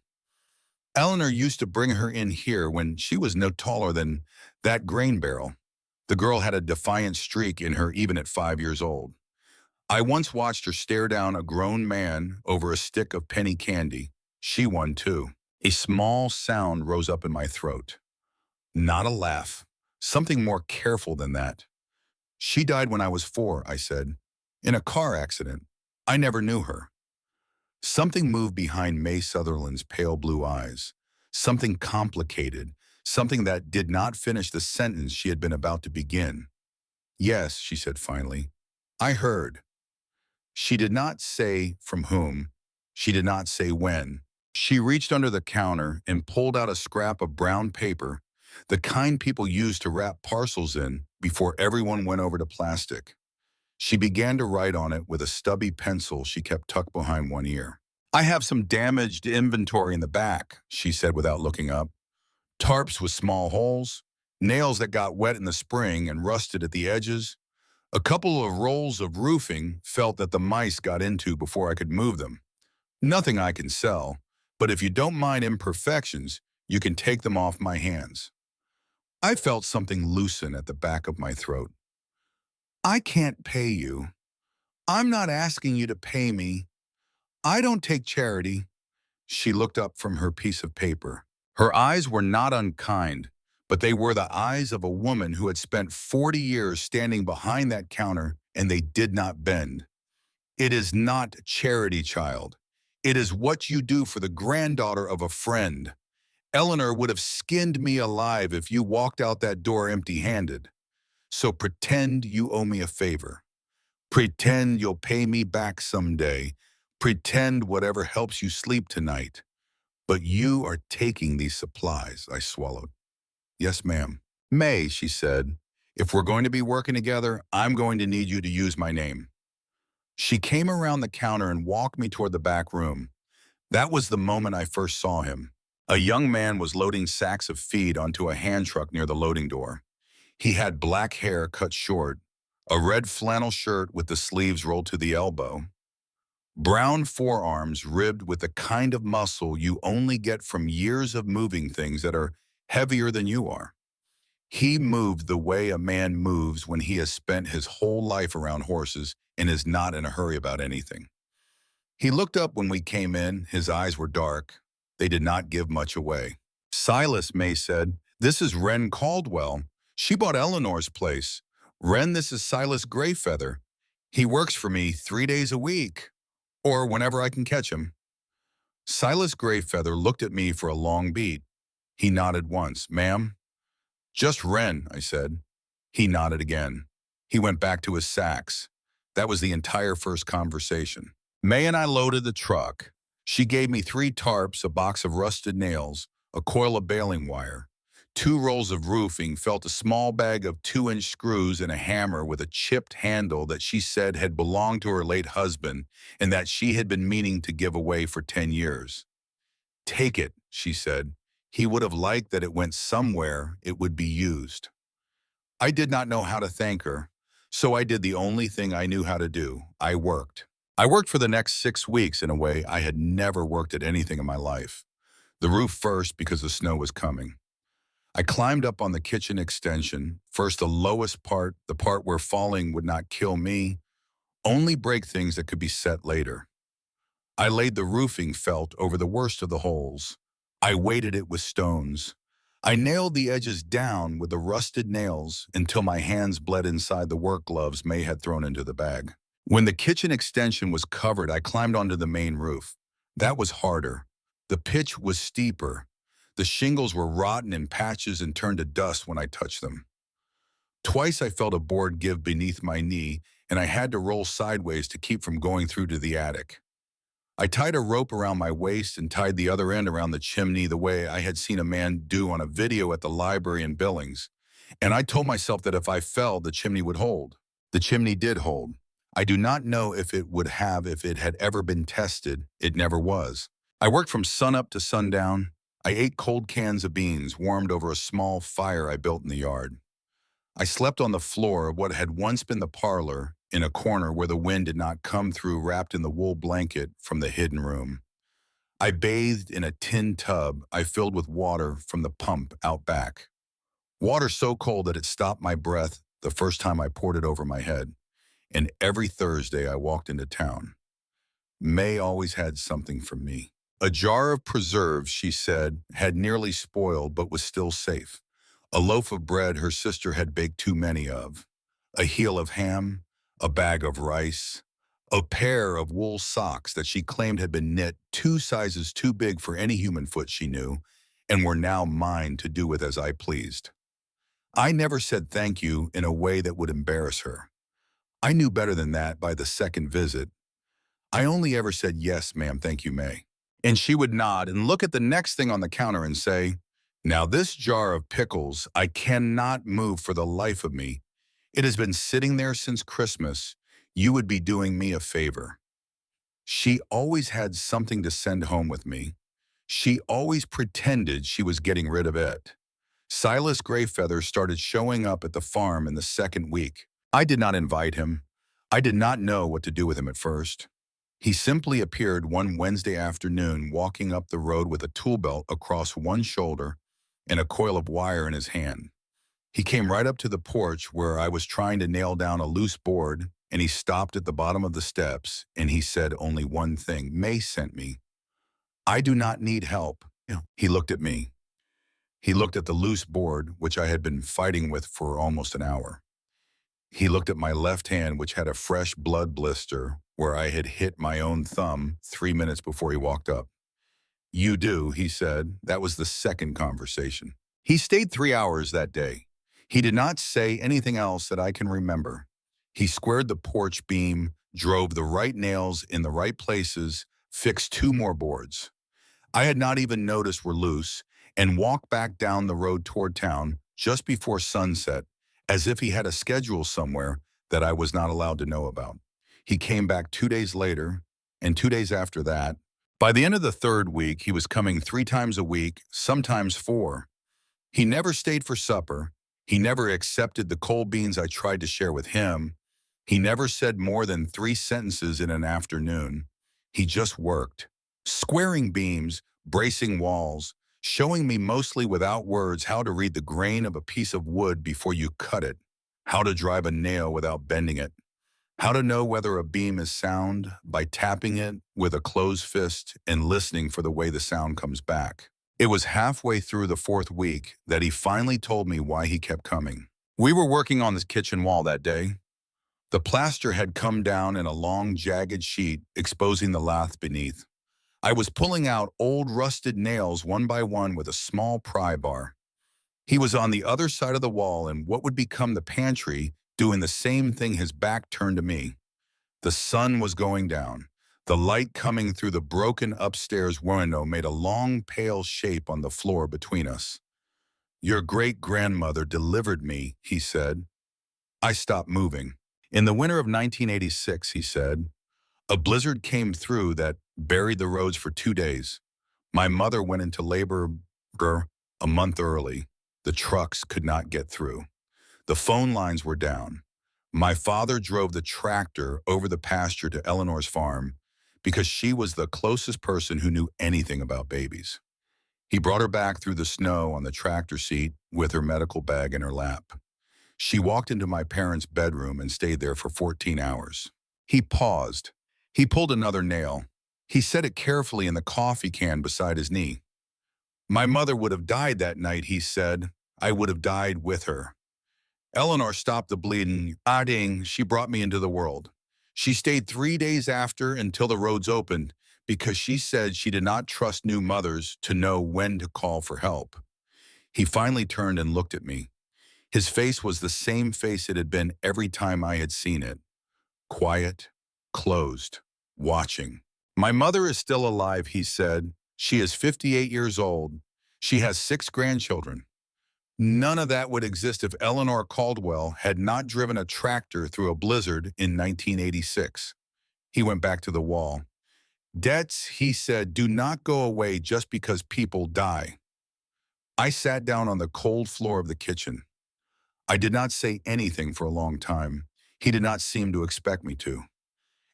"Eleanor used to bring her in here when she was no taller than that grain barrel." The girl had a defiant streak in her even at 5 years old. "I once watched her stare down a grown man over a stick of penny candy. She won too." A small sound rose up in my throat. Not a laugh. Something more careful than that. "She died when I was 4, I said. "In a car accident. I never knew her." Something moved behind May Sutherland's pale blue eyes. Something complicated. Something that did not finish the sentence she had been about to begin. "Yes," she said finally. "I heard." She did not say from whom. She did not say when. She reached under the counter and pulled out a scrap of brown paper, the kind people used to wrap parcels in before everyone went over to plastic. She began to write on it with a stubby pencil she kept tucked behind one ear. "I have some damaged inventory in the back," she said without looking up. "Tarps with small holes, nails that got wet in the spring and rusted at the edges, a couple of rolls of roofing felt that the mice got into before I could move them. Nothing I can sell, but if you don't mind imperfections, you can take them off my hands." I felt something loosen at the back of my throat. "I can't pay you. I'm not asking you to pay me. I don't take charity." She looked up from her piece of paper. Her eyes were not unkind, but they were the eyes of a woman who had spent 40 years standing behind that counter and they did not bend. "It is not charity, child. It is what you do for the granddaughter of a friend." Eleanor would have skinned me alive if you walked out that door empty-handed. So pretend you owe me a favor. Pretend you'll pay me back someday. Pretend whatever helps you sleep tonight. But you are taking these supplies, I swallowed. Yes, ma'am. May, she said, if we're going to be working together, I'm going to need you to use my name. She came around the counter and walked me toward the back room. That was the moment I first saw him. A young man was loading sacks of feed onto a hand truck near the loading door. He had black hair cut short, a red flannel shirt with the sleeves rolled to the elbow, brown forearms ribbed with the kind of muscle you only get from years of moving things that are heavier than you are. He moved the way a man moves when he has spent his whole life around horses and is not in a hurry about anything. He looked up when we came in. His eyes were dark. They did not give much away. Silas, May said, this is Wren Caldwell. She bought Eleanor's place. Wren, this is Silas Greyfeather. He works for me 3 days a week, or whenever I can catch him. Silas Greyfeather looked at me for a long beat. He nodded once. Ma'am? Just Wren, I said. He nodded again. He went back to his sacks. That was the entire first conversation. May and I loaded the truck. She gave me 3 tarps, a box of rusted nails, a coil of baling wire, 2 rolls of roofing, felt a small bag of 2-inch screws and a hammer with a chipped handle that she said had belonged to her late husband and that she had been meaning to give away for 10 years. Take it, she said. He would have liked that it went somewhere it would be used. I did not know how to thank her, so I did the only thing I knew how to do. I worked. I worked for the next 6 weeks in a way I had never worked at anything in my life. The roof first because the snow was coming. I climbed up on the kitchen extension, first the lowest part, the part where falling would not kill me, only break things that could be set later. I laid the roofing felt over the worst of the holes. I weighted it with stones. I nailed the edges down with the rusted nails until my hands bled inside the work gloves May had thrown into the bag. When the kitchen extension was covered, I climbed onto the main roof. That was harder. The pitch was steeper. The shingles were rotten in patches and turned to dust when I touched them. Twice I felt a board give beneath my knee, and I had to roll sideways to keep from going through to the attic. I tied a rope around my waist and tied the other end around the chimney the way I had seen a man do on a video at the library in Billings, and I told myself that if I fell, the chimney would hold. The chimney did hold. I do not know if it would have if it had ever been tested. It never was. I worked from sunup to sundown. I ate cold cans of beans warmed over a small fire I built in the yard. I slept on the floor of what had once been the parlor, in a corner where the wind did not come through, wrapped in the wool blanket from the hidden room. I bathed in a tin tub I filled with water from the pump out back. Water so cold that it stopped my breath the first time I poured it over my head. And every Thursday I walked into town. May always had something for me. A jar of preserves, she said, had nearly spoiled but was still safe. A loaf of bread her sister had baked too many of. A heel of ham, a bag of rice, a pair of wool socks that she claimed had been knit 2 sizes too big for any human foot she knew, and were now mine to do with as I pleased. I never said thank you in a way that would embarrass her. I knew better than that by the second visit. I only ever said, yes, ma'am, thank you, May. And she would nod and look at the next thing on the counter and say, now this jar of pickles I cannot move for the life of me. It has been sitting there since Christmas. You would be doing me a favor. She always had something to send home with me. She always pretended she was getting rid of it. Silas Greyfeather started showing up at the farm in the 2nd week. I did not invite him. I did not know what to do with him at first. He simply appeared one Wednesday afternoon walking up the road with a tool belt across one shoulder and a coil of wire in his hand. He came right up to the porch where I was trying to nail down a loose board, and he stopped at the bottom of the steps, and he said only one thing. May sent me. I do not need help. He looked at me. He looked at the loose board, which I had been fighting with for almost an hour. He looked at my left hand, which had a fresh blood blister where I had hit my own thumb 3 minutes before he walked up. You do, he said. That was the second conversation. He stayed 3 hours that day. He did not say anything else that I can remember. He squared the porch beam, drove the right nails in the right places, fixed two more boards I had not even noticed were loose, and walked back down the road toward town just before sunset, as if he had a schedule somewhere that I was not allowed to know about. He came back 2 days later, and 2 days after that. By the end of the third week, he was coming 3 times a week, sometimes four. He never stayed for supper. He never accepted the cold beans I tried to share with him. He never said more than 3 sentences in an afternoon. He just worked, squaring beams, bracing walls, showing me mostly without words how to read the grain of a piece of wood before you cut it, how to drive a nail without bending it, how to know whether a beam is sound by tapping it with a closed fist and listening for the way the sound comes back. It was halfway through the fourth week that he finally told me why he kept coming. We were working on the kitchen wall that day. The plaster had come down in a long, jagged sheet, exposing the lath beneath. I was pulling out old rusted nails one by one with a small pry bar. He was on the other side of the wall in what would become the pantry, doing the same thing, his back turned to me. The sun was going down. The light coming through the broken upstairs window made a long, pale shape on the floor between us. "Your great-grandmother delivered me," he said. I stopped moving. "In the winter of 1986, he said, a blizzard came through that buried the roads for 2 days. My mother went into labor a month early. The trucks could not get through. The phone lines were down. My father drove the tractor over the pasture to Eleanor's farm because she was the closest person who knew anything about babies. He brought her back through the snow on the tractor seat with her medical bag in her lap. She walked into my parents' bedroom and stayed there for 14 hours. He paused. He pulled another nail. He set it carefully in the coffee can beside his knee. My mother would have died that night, he said. I would have died with her. Eleanor stopped the bleeding, adding she brought me into the world. She stayed 3 days after until the roads opened because she said she did not trust new mothers to know when to call for help. He finally turned and looked at me. His face was the same face it had been every time I had seen it. Quiet, closed, watching. My mother is still alive, he said. She is 58 years old. She has 6 grandchildren. None of that would exist if Eleanor Caldwell had not driven a tractor through a blizzard in 1986. He went back to the wall. Debts, he said, do not go away just because people die. I sat down on the cold floor of the kitchen. I did not say anything for a long time. He did not seem to expect me to.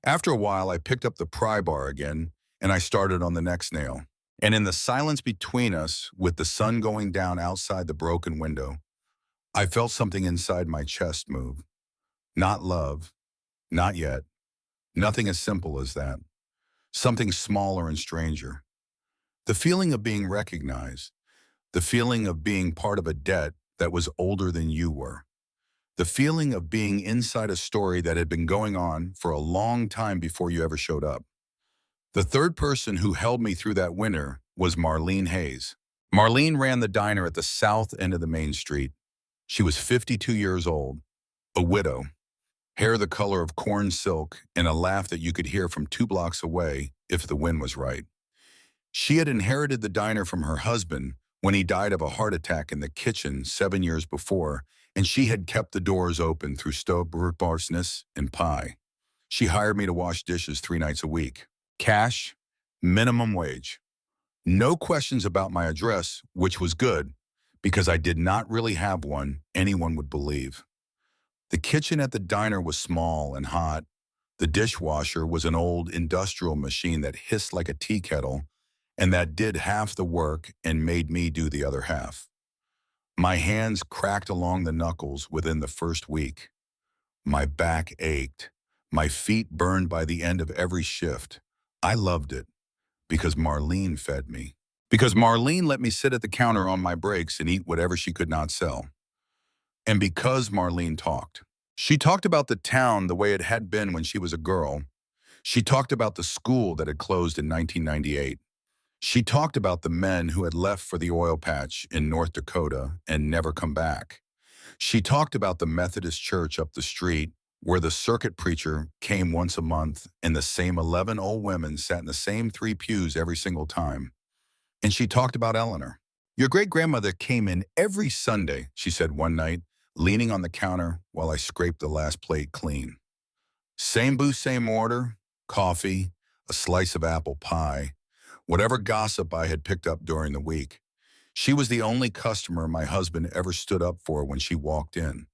After a while, I picked up the pry bar again, and I started on the next nail. And in the silence between us, with the sun going down outside the broken window, I felt something inside my chest move. Not love. Not yet. Nothing as simple as that. Something smaller and stranger. The feeling of being recognized. The feeling of being part of a debt that was older than you were. The feeling of being inside a story that had been going on for a long time before you ever showed up. The third person who held me through that winter was Marlene Hayes. Marlene ran the diner at the south end of the main street. She was 52 years old, a widow, hair the color of corn silk, and a laugh that you could hear from 2 blocks away if the wind was right. She had inherited the diner from her husband when he died of a heart attack in the kitchen 7 years before, and she had kept the doors open through stubbornness and pie. She hired me to wash dishes 3 nights a week. Cash, minimum wage. No questions about my address, which was good, because I did not really have one anyone would believe. The kitchen at the diner was small and hot. The dishwasher was an old industrial machine that hissed like a tea kettle, and that did half the work and made me do the other half. My hands cracked along the knuckles within the first week. My back ached. My feet burned by the end of every shift. I loved it because Marlene fed me. Because Marlene let me sit at the counter on my breaks and eat whatever she could not sell. And because Marlene talked. She talked about the town the way it had been when she was a girl. She talked about the school that had closed in 1998. She talked about the men who had left for the oil patch in North Dakota and never come back. She talked about the Methodist church up the street where the circuit preacher came once a month and the same 11 old women sat in the same 3 pews every single time. And she talked about Eleanor. Your great-grandmother came in every Sunday, she said one night, leaning on the counter while I scraped the last plate clean. Same booth, same order, coffee, a slice of apple pie, whatever gossip I had picked up during the week. She was the only customer my husband ever stood up for when she walked in.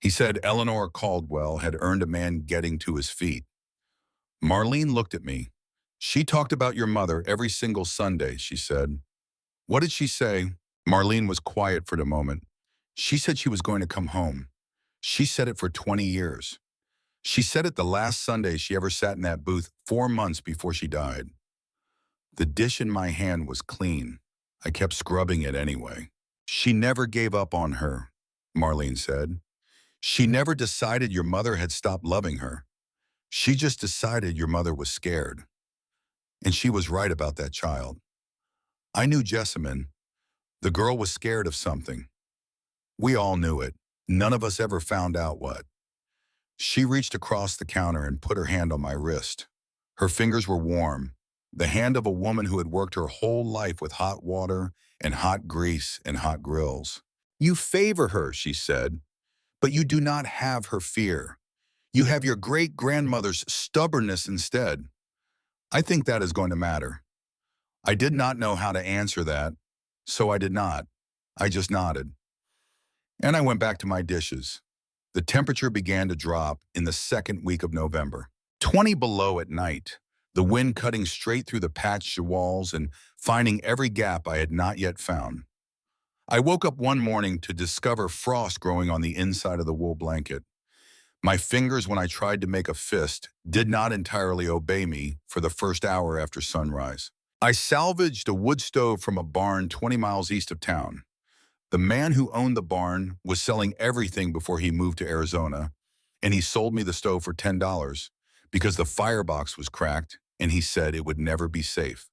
He said Eleanor Caldwell had earned a man getting to his feet. Marlene looked at me. She talked about your mother every single Sunday, she said. What did she say? Marlene was quiet for a moment. She said she was going to come home. She said it for 20 years. She said it the last Sunday she ever sat in that booth 4 months before she died. The dish in my hand was clean. I kept scrubbing it anyway. She never gave up on her, Marlene said. She never decided your mother had stopped loving her. She just decided your mother was scared. And she was right about that child. I knew Jessamine. The girl was scared of something. We all knew it. None of us ever found out what. She reached across the counter and put her hand on my wrist. Her fingers were warm, the hand of a woman who had worked her whole life with hot water and hot grease and hot grills. You favor her, she said, but you do not have her fear. You have your great-grandmother's stubbornness instead. I think that is going to matter. I did not know how to answer that, so I did not. I just nodded. And I went back to my dishes. The temperature began to drop in the second week of November. 20 below at night, the wind cutting straight through the patched walls and finding every gap I had not yet found. I woke up one morning to discover frost growing on the inside of the wool blanket. My fingers, when I tried to make a fist, did not entirely obey me for the first hour after sunrise. I salvaged a wood stove from a barn 20 miles east of town. The man who owned the barn was selling everything before he moved to Arizona, and he sold me the stove for $10 because the firebox was cracked and he said it would never be safe.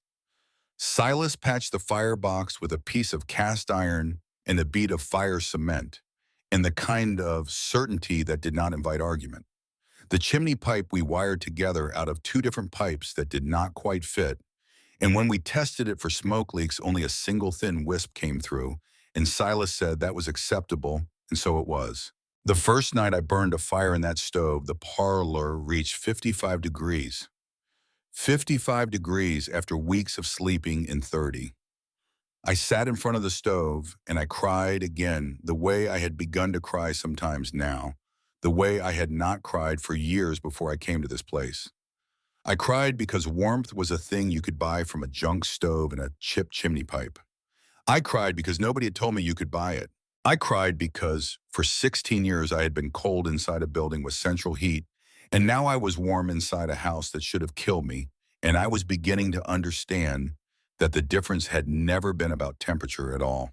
Silas patched the firebox with a piece of cast iron and a bead of fire cement, and the kind of certainty that did not invite argument. The chimney pipe we wired together out of 2 different pipes that did not quite fit, and when we tested it for smoke leaks, only a single thin wisp came through, and Silas said that was acceptable, and so it was. The first night I burned a fire in that stove, the parlor reached 55 degrees. 55 degrees after weeks of sleeping in 30. I sat in front of the stove and I cried again the way I had begun to cry sometimes now, the way I had not cried for years before I came to this place. I cried because warmth was a thing you could buy from a junk stove and a chipped chimney pipe. I cried because nobody had told me you could buy it. I cried because for 16 years I had been cold inside a building with central heat, and now I was warm inside a house that should have killed me, and I was beginning to understand that the difference had never been about temperature at all.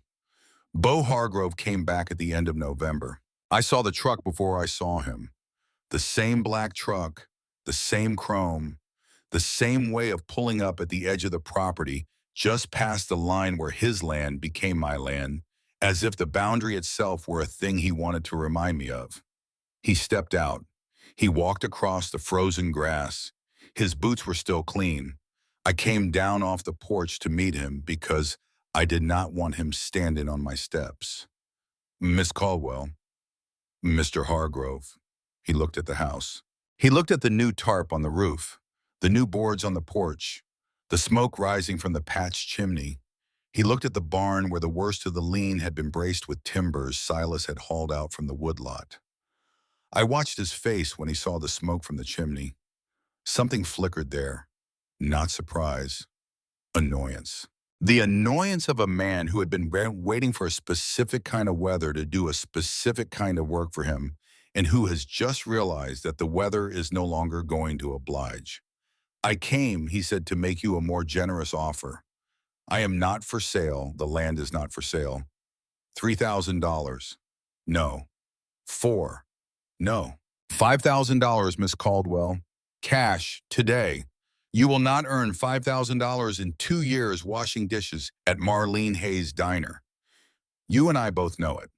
Bo Hargrove came back at the end of November. I saw the truck before I saw him. The same black truck, the same chrome, the same way of pulling up at the edge of the property, just past the line where his land became my land, as if the boundary itself were a thing he wanted to remind me of. He stepped out. He walked across the frozen grass. His boots were still clean. I came down off the porch to meet him because I did not want him standing on my steps. Miss Caldwell, Mr. Hargrove. He looked at the house. He looked at the new tarp on the roof, the new boards on the porch, the smoke rising from the patched chimney. He looked at the barn where the worst of the lean had been braced with timbers Silas had hauled out from the woodlot. I watched his face when he saw the smoke from the chimney. Something flickered there. Not surprise. Annoyance. The annoyance of a man who had been waiting for a specific kind of weather to do a specific kind of work for him, and who has just realized that the weather is no longer going to oblige. I came, he said, to make you a more generous offer. I am not for sale. The land is not for sale. $3,000. No. 4. No. $5,000, Miss Caldwell. Cash, today. You will not earn $5,000 in 2 years washing dishes at Marlene Hayes' diner. You and I both know it.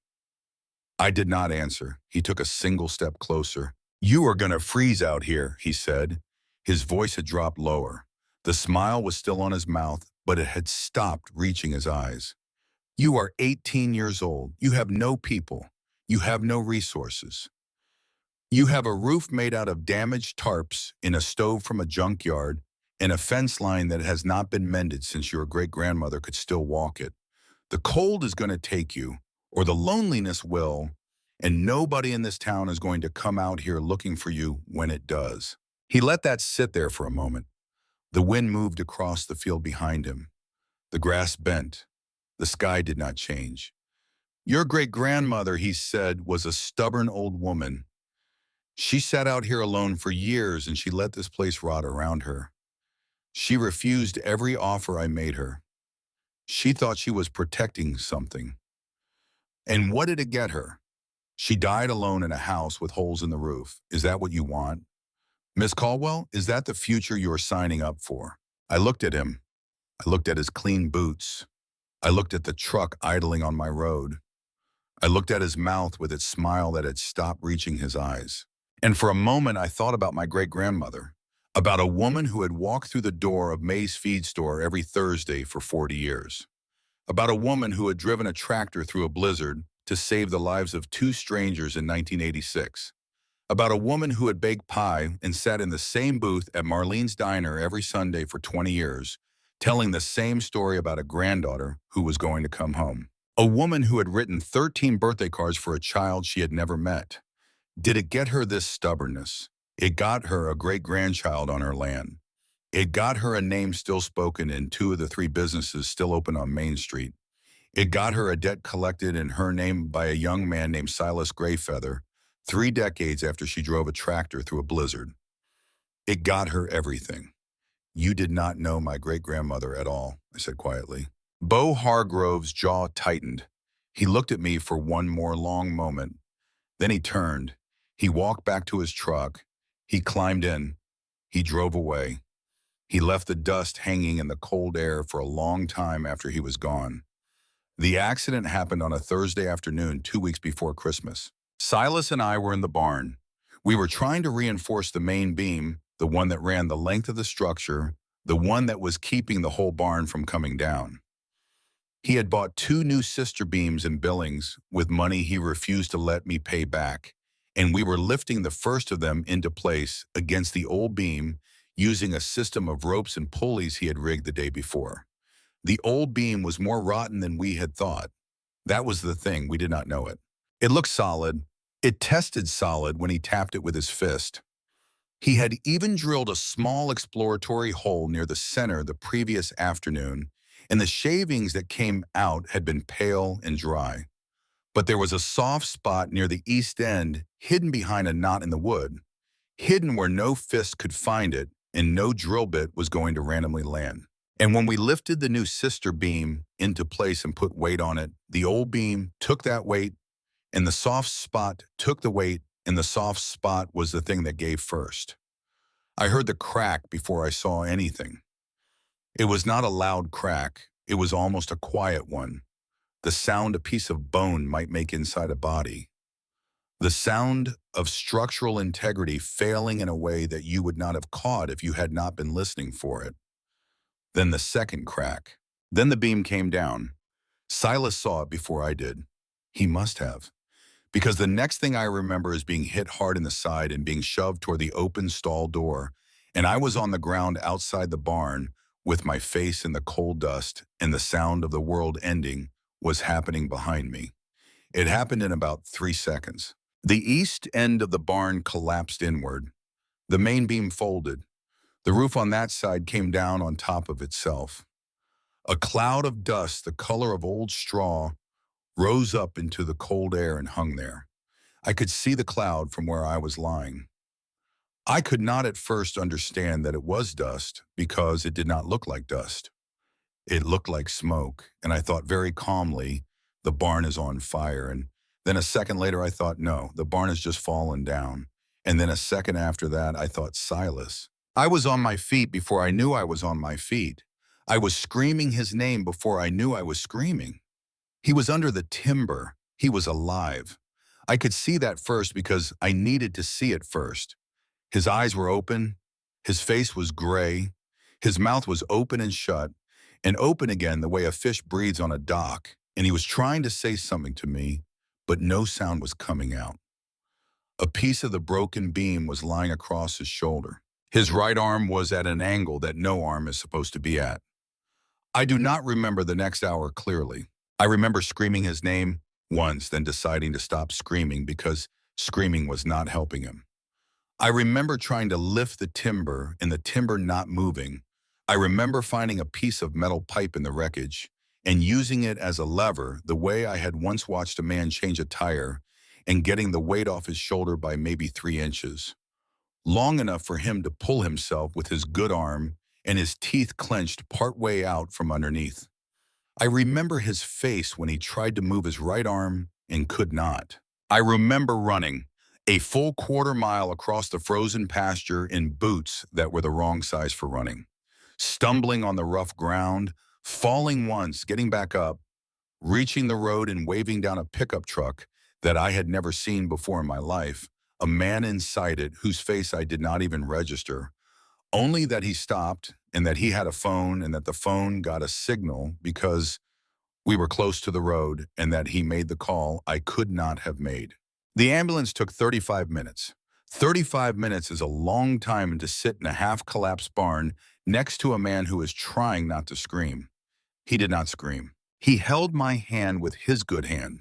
I did not answer. He took a single step closer. You are going to freeze out here, he said. His voice had dropped lower. The smile was still on his mouth, but it had stopped reaching his eyes. You are 18 years old. You have no people. You have no resources. You have a roof made out of damaged tarps in a stove from a junkyard and a fence line that has not been mended since your great-grandmother could still walk it. The cold is going to take you, or the loneliness will, and nobody in this town is going to come out here looking for you when it does. He let that sit there for a moment. The wind moved across the field behind him. The grass bent. The sky did not change. Your great-grandmother, he said, was a stubborn old woman. She sat out here alone for years and she let this place rot around her. She refused every offer I made her. She thought she was protecting something. And what did it get her? She died alone in a house with holes in the roof. Is that what you want? Miss Caldwell, is that the future you're signing up for? I looked at him. I looked at his clean boots. I looked at the truck idling on my road. I looked at his mouth with its smile that had stopped reaching his eyes. And for a moment, I thought about my great-grandmother, about a woman who had walked through the door of May's feed store every Thursday for 40 years, about a woman who had driven a tractor through a blizzard to save the lives of two strangers in 1986, about a woman who had baked pie and sat in the same booth at Marlene's Diner every Sunday for 20 years, telling the same story about a granddaughter who was going to come home, a woman who had written 13 birthday cards for a child she had never met. Did it get her this stubbornness? It got her a great-grandchild on her land. It got her a name still spoken in 2 of the 3 businesses still open on Main Street. It got her a debt collected in her name by a young man named Silas Greyfeather 3 decades after she drove a tractor through a blizzard. It got her everything. You did not know my great-grandmother at all, I said quietly. Bo Hargrove's jaw tightened. He looked at me for one more long moment. Then he turned. He walked back to his truck. He climbed in. He drove away. He left the dust hanging in the cold air for a long time after he was gone. The accident happened on a Thursday afternoon 2 weeks before Christmas. Silas and I were in the barn. We were trying to reinforce the main beam, the one that ran the length of the structure, the one that was keeping the whole barn from coming down. He had bought 2 new sister beams in Billings with money he refused to let me pay back, and we were lifting the first of them into place against the old beam using a system of ropes and pulleys he had rigged the day before. The old beam was more rotten than we had thought. That was the thing, we did not know it. It looked solid. It tested solid when he tapped it with his fist. He had even drilled a small exploratory hole near the center the previous afternoon, and the shavings that came out had been pale and dry. But there was a soft spot near the east end, hidden behind a knot in the wood, hidden where no fist could find it and no drill bit was going to randomly land. And when we lifted the new sister beam into place and put weight on it, the old beam took that weight, and the soft spot took the weight, and the soft spot was the thing that gave first. I heard the crack before I saw anything. It was not a loud crack. It was almost a quiet one. The sound a piece of bone might make inside a body. The sound of structural integrity failing in a way that you would not have caught if you had not been listening for it. Then the second crack. Then the beam came down. Silas saw it before I did. He must have. Because the next thing I remember is being hit hard in the side and being shoved toward the open stall door, and I was on the ground outside the barn with my face in the cold dust, and the sound of the world ending was happening behind me. It happened in about 3 seconds. The east end of the barn collapsed inward. The main beam folded. The roof on that side came down on top of itself. A cloud of dust, the color of old straw, rose up into the cold air and hung there. I could see the cloud from where I was lying. I could not at first understand that it was dust because it did not look like dust. It looked like smoke, and I thought very calmly, the barn is on fire. And then a second later, I thought, no, the barn has just fallen down. And then a second after that, I thought, Silas. I was on my feet before I knew I was on my feet. I was screaming his name before I knew I was screaming. He was under the timber. He was alive. I could see that first because I needed to see it first. His eyes were open. His face was gray. His mouth was open and shut, and open again the way a fish breathes on a dock, and he was trying to say something to me, but no sound was coming out. A piece of the broken beam was lying across his shoulder. His right arm was at an angle that no arm is supposed to be at. I do not remember the next hour clearly. I remember screaming his name once, then deciding to stop screaming because screaming was not helping him. I remember trying to lift the timber and the timber not moving. I remember finding a piece of metal pipe in the wreckage and using it as a lever the way I had once watched a man change a tire and getting the weight off his shoulder by maybe 3 inches, long enough for him to pull himself with his good arm and his teeth clenched partway out from underneath. I remember his face when he tried to move his right arm and could not. I remember running a full quarter-mile across the frozen pasture in boots that were the wrong size for running, stumbling on the rough ground, falling once, getting back up, reaching the road and waving down a pickup truck that I had never seen before in my life, a man inside it whose face I did not even register, only that he stopped and that he had a phone and that the phone got a signal because we were close to the road and that he made the call I could not have made. The ambulance took 35 minutes. 35 minutes is a long time to sit in a half-collapsed barn next to a man who is trying not to scream. He did not scream. He held my hand with his good hand.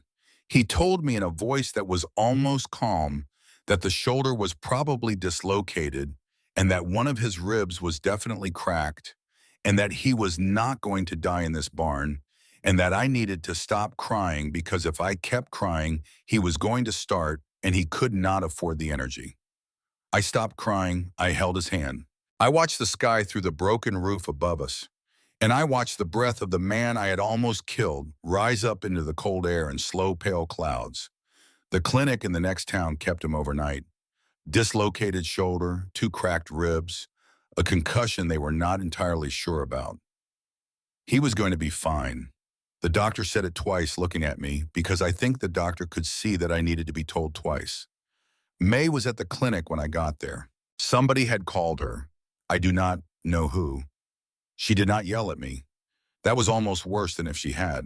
He told me in a voice that was almost calm that the shoulder was probably dislocated and that one of his ribs was definitely cracked and that he was not going to die in this barn and that I needed to stop crying because if I kept crying, he was going to start and he could not afford the energy. I stopped crying. I held his hand. I watched the sky through the broken roof above us, and I watched the breath of the man I had almost killed rise up into the cold air in slow, pale clouds. The clinic in the next town kept him overnight. Dislocated shoulder, 2 cracked ribs, a concussion they were not entirely sure about. He was going to be fine. The doctor said it twice looking at me because I think the doctor could see that I needed to be told twice. May was at the clinic when I got there. Somebody had called her. I do not know who. She did not yell at me. That was almost worse than if she had.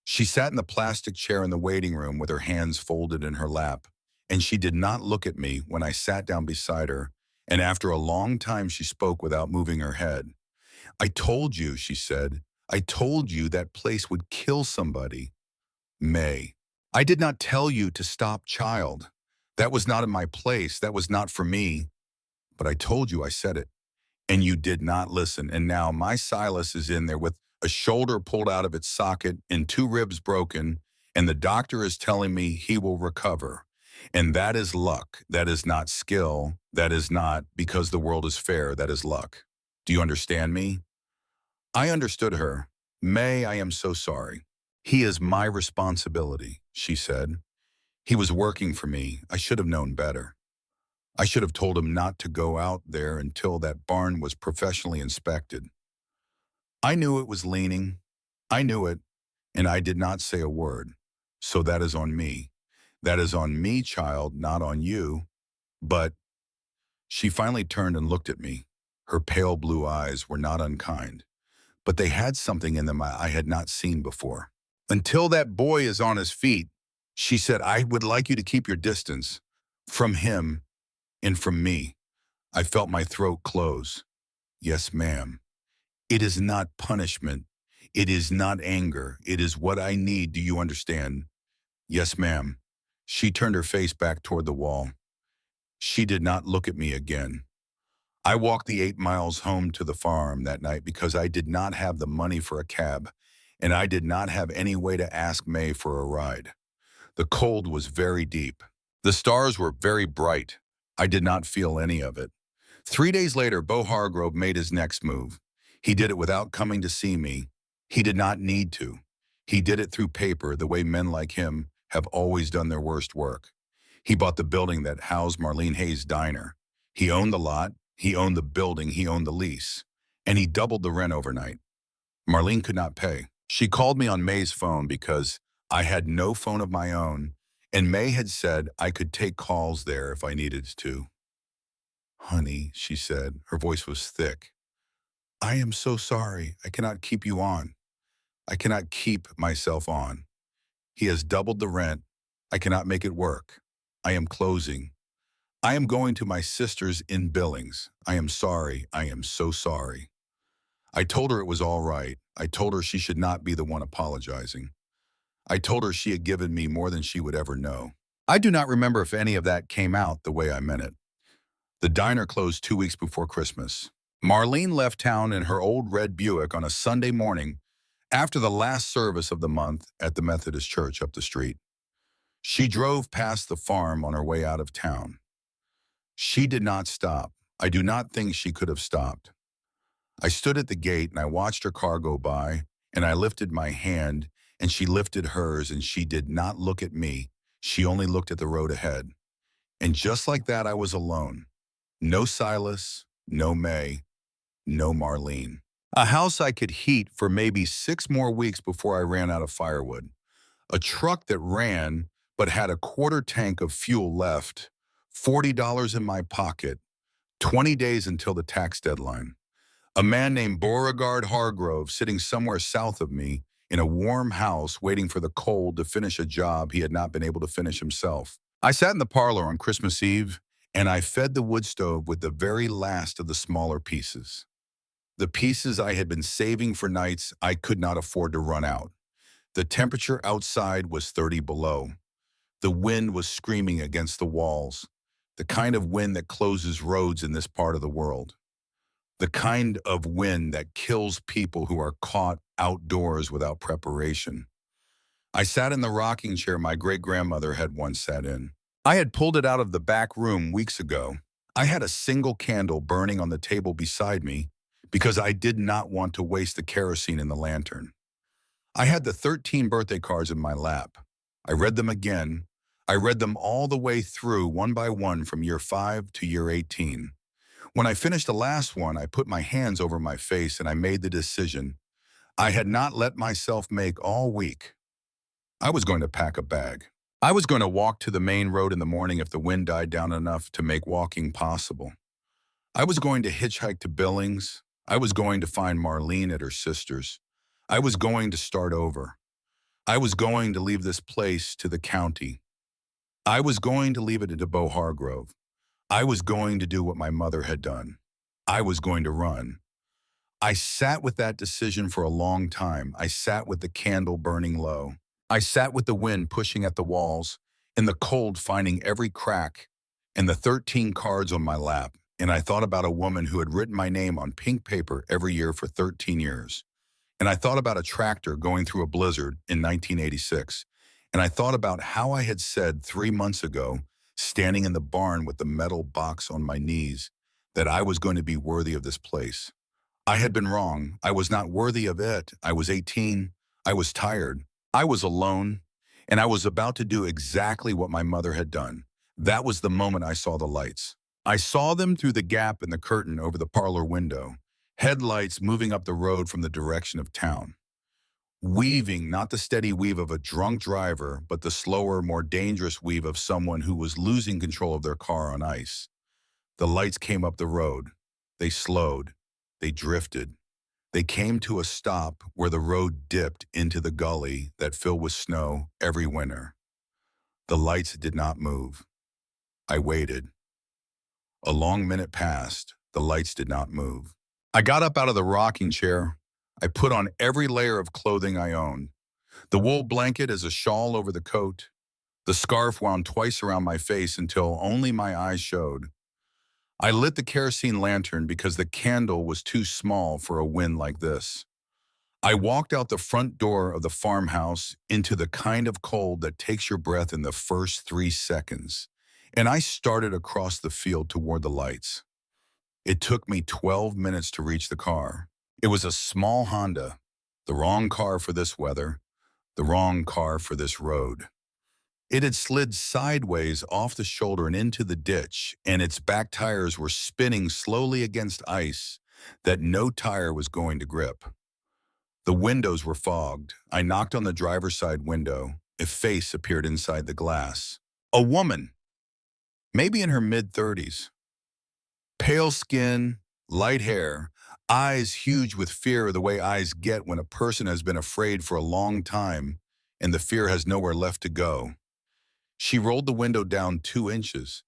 She sat in the plastic chair in the waiting room with her hands folded in her lap, and she did not look at me when I sat down beside her, and after a long time she spoke without moving her head. I told you, she said. I told you that place would kill somebody. May. I did not tell you to stop, child. That was not in my place. That was not for me. But I told you I said it. And you did not listen. And now my Silas is in there with a shoulder pulled out of its socket and 2 ribs broken. And the doctor is telling me he will recover. And that is luck. That is not skill. That is not because the world is fair. That is luck. Do you understand me? I understood her. May, I am so sorry. He is my responsibility, she said. He was working for me. I should have known better. I should have told him not to go out there until that barn was professionally inspected. I knew it was leaning. I knew it, and I did not say a word. So that is on me. That is on me, child, not on you. But she finally turned and looked at me. Her pale blue eyes were not unkind, but they had something in them I had not seen before. Until that boy is on his feet, she said, I would like you to keep your distance from him and from me. I felt my throat close. Yes, ma'am. It is not punishment. It is not anger. It is what I need. Do you understand? Yes, ma'am. She turned her face back toward the wall. She did not look at me again. I walked the 8 miles home to the farm that night because I did not have the money for a cab, and I did not have any way to ask May for a ride. The cold was very deep. The stars were very bright. I did not feel any of it. 3 days later, Bo Hargrove made his next move. He did it without coming to see me. He did not need to. He did it through paper, the way men like him have always done their worst work. He bought the building that housed Marlene Hayes' diner. He owned the lot. He owned the building, he owned the lease, and he doubled the rent overnight. Marlene could not pay. She called me on May's phone because I had no phone of my own, and May had said I could take calls there if I needed to. "Honey," she said, her voice was thick. "I am so sorry. I cannot keep you on. I cannot keep myself on. He has doubled the rent. I cannot make it work. I am closing. I am going to my sister's in Billings. I am sorry. I am so sorry." I told her it was all right. I told her she should not be the one apologizing. I told her she had given me more than she would ever know. I do not remember if any of that came out the way I meant it. The diner closed 2 weeks before Christmas. Marlene left town in her old red Buick on a Sunday morning after the last service of the month at the Methodist church up the street. She drove past the farm on her way out of town. She did not stop. I do not think she could have stopped. I stood at the gate and I watched her car go by, and I lifted my hand and she lifted hers, and she did not look at me. She only looked at the road ahead. And just like that, I was alone. No Silas, no May, no Marlene. A house I could heat for maybe 6 more weeks before I ran out of firewood. A truck that ran but had a quarter tank of fuel left. $40 in my pocket. 20 days until the tax deadline. A man named Beauregard Hargrove sitting somewhere south of me in a warm house waiting for the cold to finish a job he had not been able to finish himself. I sat in the parlor on Christmas Eve, and I fed the wood stove with the very last of the smaller pieces. The pieces I had been saving for nights I could not afford to run out. The temperature outside was 30 below. The wind was screaming against the walls, the kind of wind that closes roads in this part of the world. The kind of wind that kills people who are caught outdoors without preparation. I sat in the rocking chair my great-grandmother had once sat in. I had pulled it out of the back room weeks ago. I had a single candle burning on the table beside me because I did not want to waste the kerosene in the lantern. I had the 13 birthday cards in my lap. I read them again. I read them all the way through, one by one, from year 5 to year 18. When I finished the last one, I put my hands over my face and I made the decision I had not let myself make all week. I was going to pack a bag. I was going to walk to the main road in the morning if the wind died down enough to make walking possible. I was going to hitchhike to Billings. I was going to find Marlene at her sister's. I was going to start over. I was going to leave this place to the county. I was going to leave it to Beau Hargrove. I was going to do what my mother had done. I was going to run. I sat with that decision for a long time. I sat with the candle burning low. I sat with the wind pushing at the walls, and the cold finding every crack, and the 13 cards on my lap. And I thought about a woman who had written my name on pink paper every year for 13 years. And I thought about a tractor going through a blizzard in 1986. And I thought about how I had said 3 months ago, standing in the barn with the metal box on my knees, that I was going to be worthy of this place. I had been wrong. I was not worthy of it. I was 18. I was tired. I was alone. And I was about to do exactly what my mother had done. That was the moment I saw the lights. I saw them through the gap in the curtain over the parlor window, headlights moving up the road from the direction of town. Weaving, not the steady weave of a drunk driver, but the slower, more dangerous weave of someone who was losing control of their car on ice. The lights came up the road. They slowed. They drifted. They came to a stop where the road dipped into the gully that filled with snow every winter. The lights did not move. I waited. A long minute passed. The lights did not move. I got up out of the rocking chair. I put on every layer of clothing I owned. The wool blanket as a shawl over the coat. The scarf wound twice around my face until only my eyes showed. I lit the kerosene lantern because the candle was too small for a wind like this. I walked out the front door of the farmhouse into the kind of cold that takes your breath in the first 3 seconds, and I started across the field toward the lights. It took me 12 minutes to reach the car. It was a small Honda, the wrong car for this weather, the wrong car for this road. It had slid sideways off the shoulder and into the ditch, and its back tires were spinning slowly against ice that no tire was going to grip. The windows were fogged. I knocked on the driver's side window. A face appeared inside the glass. A woman, maybe in her mid-30s. Pale skin, light hair, eyes huge with fear the way eyes get when a person has been afraid for a long time and the fear has nowhere left to go. She rolled the window down 2 inches.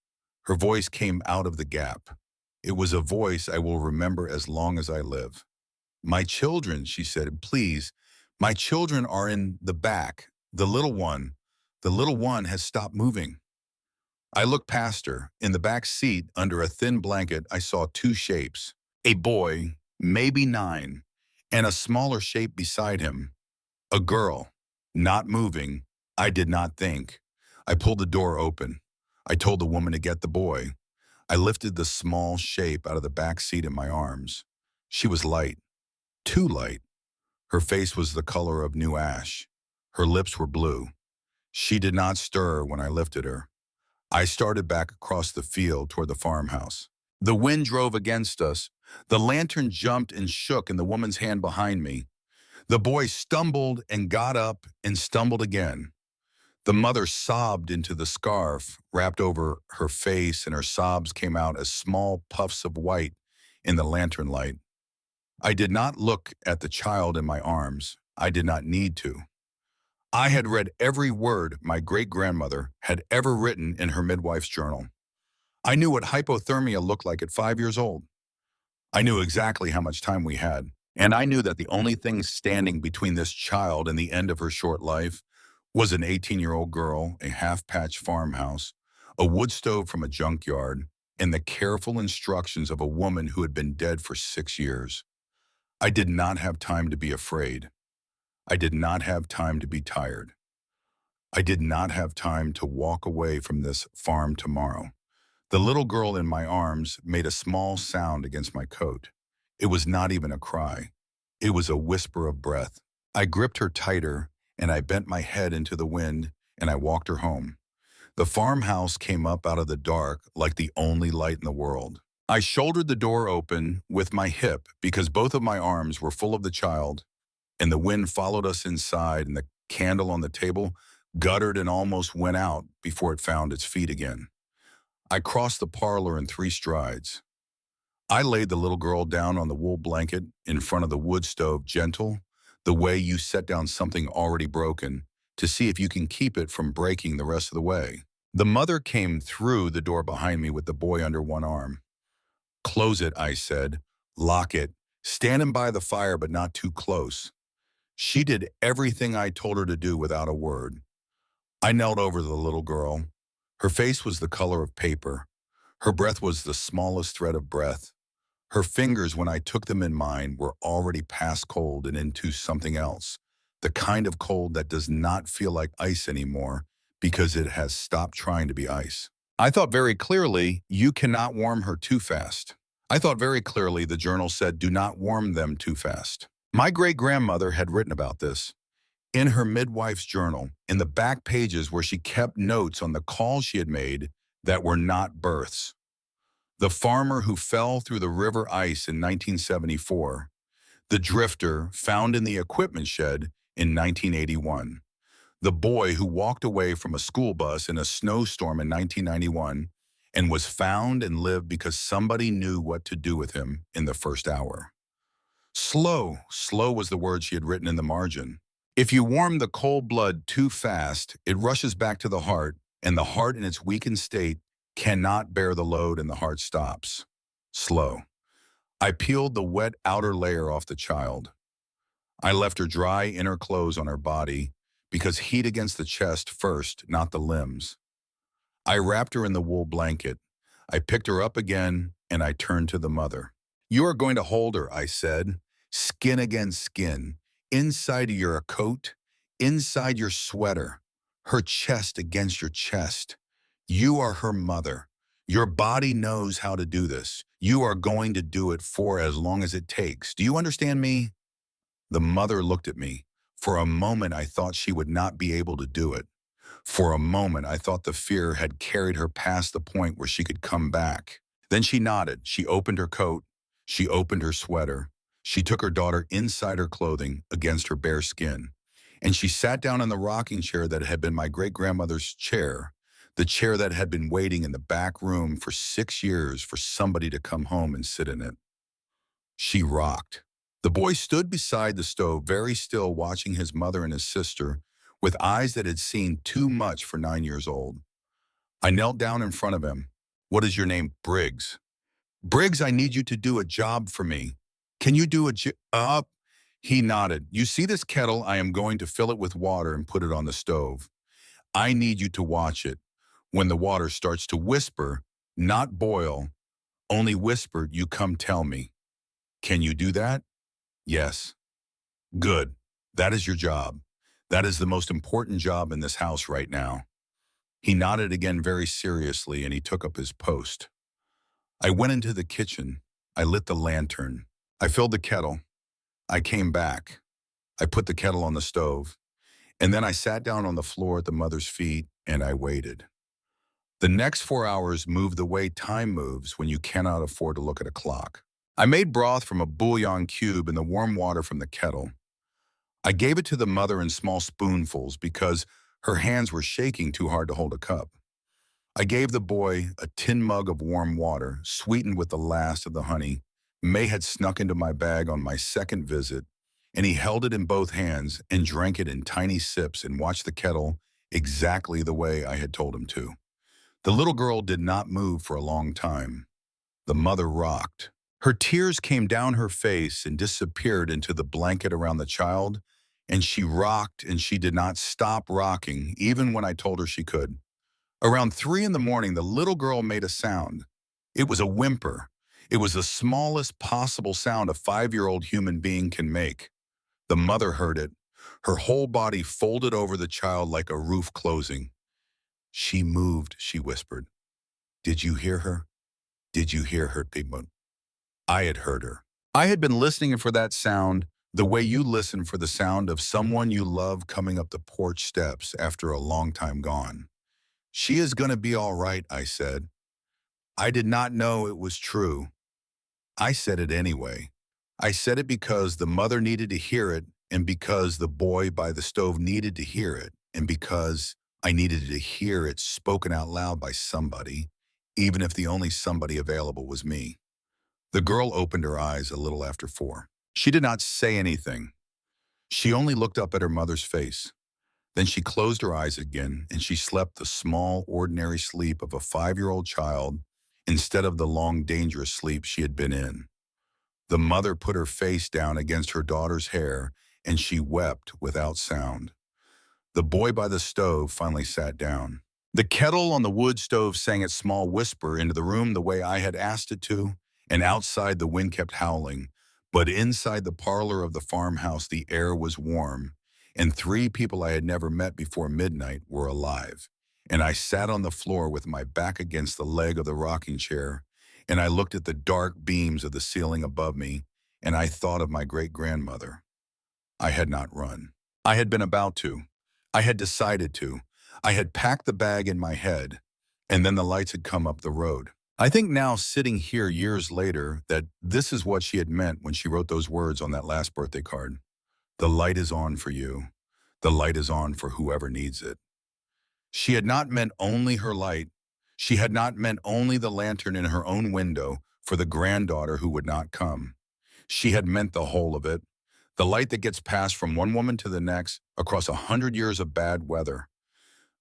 Her voice came out of the gap. It was a voice I will remember as long as I live. "My children," she said, "please, my children are in the back. The little one has stopped moving." I looked past her. In the back seat, under a thin blanket, I saw two shapes. A boy, maybe 9, and a smaller shape beside him. A girl, not moving. I did not think. I pulled the door open. I told the woman to get the boy. I lifted the small shape out of the back seat in my arms. She was light, too light. Her face was the color of new ash. Her lips were blue. She did not stir when I lifted her. I started back across the field toward the farmhouse. The wind drove against us. The lantern jumped and shook in the woman's hand behind me. The boy stumbled and got up and stumbled again. The mother sobbed into the scarf wrapped over her face, and her sobs came out as small puffs of white in the lantern light. I did not look at the child in my arms. I did not need to. I had read every word my great-grandmother had ever written in her midwife's journal. I knew what hypothermia looked like at 5 years old. I knew exactly how much time we had, and I knew that the only thing standing between this child and the end of her short life was an 18-year-old girl, a half-patch farmhouse, a wood stove from a junkyard, and the careful instructions of a woman who had been dead for 6 years. I did not have time to be afraid. I did not have time to be tired. I did not have time to walk away from this farm tomorrow. The little girl in my arms made a small sound against my coat. It was not even a cry. It was a whisper of breath. I gripped her tighter, and I bent my head into the wind, and I walked her home. The farmhouse came up out of the dark like the only light in the world. I shouldered the door open with my hip because both of my arms were full of the child, and the wind followed us inside, and the candle on the table guttered and almost went out before it found its feet again. I crossed the parlor in 3 strides. I laid the little girl down on the wool blanket in front of the wood stove, gentle, the way you set down something already broken, to see if you can keep it from breaking the rest of the way. The mother came through the door behind me with the boy under one arm. "Close it," I said. "Lock it. Stand him by the fire, but not too close." She did everything I told her to do without a word. I knelt over the little girl. Her face was the color of paper. Her breath was the smallest thread of breath. Her fingers, when I took them in mine, were already past cold and into something else, the kind of cold that does not feel like ice anymore because it has stopped trying to be ice. I thought very clearly, you cannot warm her too fast. I thought very clearly the journal said, do not warm them too fast. My great-grandmother had written about this. In her midwife's journal, in the back pages where she kept notes on the calls she had made that were not births. The farmer who fell through the river ice in 1974. The drifter found in the equipment shed in 1981. The boy who walked away from a school bus in a snowstorm in 1991 and was found and lived because somebody knew what to do with him in the first hour. Slow was the word she had written in the margin. If you warm the cold blood too fast, it rushes back to the heart, and the heart in its weakened state cannot bear the load and the heart stops. Slow. I peeled the wet outer layer off the child. I left her dry inner clothes on her body because heat against the chest first, not the limbs. I wrapped her in the wool blanket. I picked her up again, and I turned to the mother. You are going to hold her, I said, skin against skin, inside your coat, inside your sweater, her chest against your chest. You are her mother. Your body knows how to do this. You are going to do it for as long as it takes. Do you understand me? The mother looked at me. For a moment, I thought she would not be able to do it. For a moment, I thought the fear had carried her past the point where she could come back. Then she nodded. She opened her coat. She opened her sweater. She took her daughter inside her clothing against her bare skin. And she sat down in the rocking chair that had been my great-grandmother's chair, the chair that had been waiting in the back room for 6 years for somebody to come home and sit in it. She rocked. The boy stood beside the stove, very still, watching his mother and his sister with eyes that had seen too much for 9 years old. I knelt down in front of him. "What is your name?" "Briggs." "Briggs, I need you to do a job for me." "Can you do a job?" He nodded. "You see this kettle? I am going to fill it with water and put it on the stove. I need you to watch it. When the water starts to whisper, not boil, only whisper, you come tell me. Can you do that?" "Yes." "Good. That is your job. That is the most important job in this house right now." He nodded again very seriously, and he took up his post. I went into the kitchen. I lit the lantern. I filled the kettle. I came back. I put the kettle on the stove. And then I sat down on the floor at the mother's feet, and I waited. The next 4 hours moved the way time moves when you cannot afford to look at a clock. I made broth from a bouillon cube in the warm water from the kettle. I gave it to the mother in small spoonfuls because her hands were shaking too hard to hold a cup. I gave the boy a tin mug of warm water, sweetened with the last of the honey. May had snuck into my bag on my second visit, and he held it in both hands and drank it in tiny sips and watched the kettle exactly the way I had told him to. The little girl did not move for a long time. The mother rocked. Her tears came down her face and disappeared into the blanket around the child, and she rocked, and she did not stop rocking, even when I told her she could. Around 3 in the morning, the little girl made a sound. It was a whimper. It was the smallest possible sound a 5-year-old human being can make. The mother heard it. Her whole body folded over the child like a roof closing. "She moved," she whispered. "Did you hear her? Did you hear her, Pigmont?" I had heard her. I had been listening for that sound, the way you listen for the sound of someone you love coming up the porch steps after a long time gone. "She is going to be all right," I said. I did not know it was true. I said it anyway. I said it because the mother needed to hear it, and because the boy by the stove needed to hear it, and because I needed to hear it spoken out loud by somebody, even if the only somebody available was me. The girl opened her eyes a little after 4. She did not say anything. She only looked up at her mother's face. Then she closed her eyes again, and she slept the small, ordinary sleep of a 5-year-old child instead of the long, dangerous sleep she had been in. The mother put her face down against her daughter's hair, and she wept without sound. The boy by the stove finally sat down. The kettle on the wood stove sang its small whisper into the room the way I had asked it to, and outside the wind kept howling. But inside the parlor of the farmhouse the air was warm, and 3 people I had never met before midnight were alive. And I sat on the floor with my back against the leg of the rocking chair, and I looked at the dark beams of the ceiling above me, and I thought of my great-grandmother. I had not run. I had been about to. I had decided to. I had packed the bag in my head, and then the lights had come up the road. I think now, sitting here years later, that this is what she had meant when she wrote those words on that last birthday card. The light is on for you. The light is on for whoever needs it. She had not meant only her light. She had not meant only the lantern in her own window for the granddaughter who would not come. She had meant the whole of it. The light that gets passed from one woman to the next across 100 years of bad weather.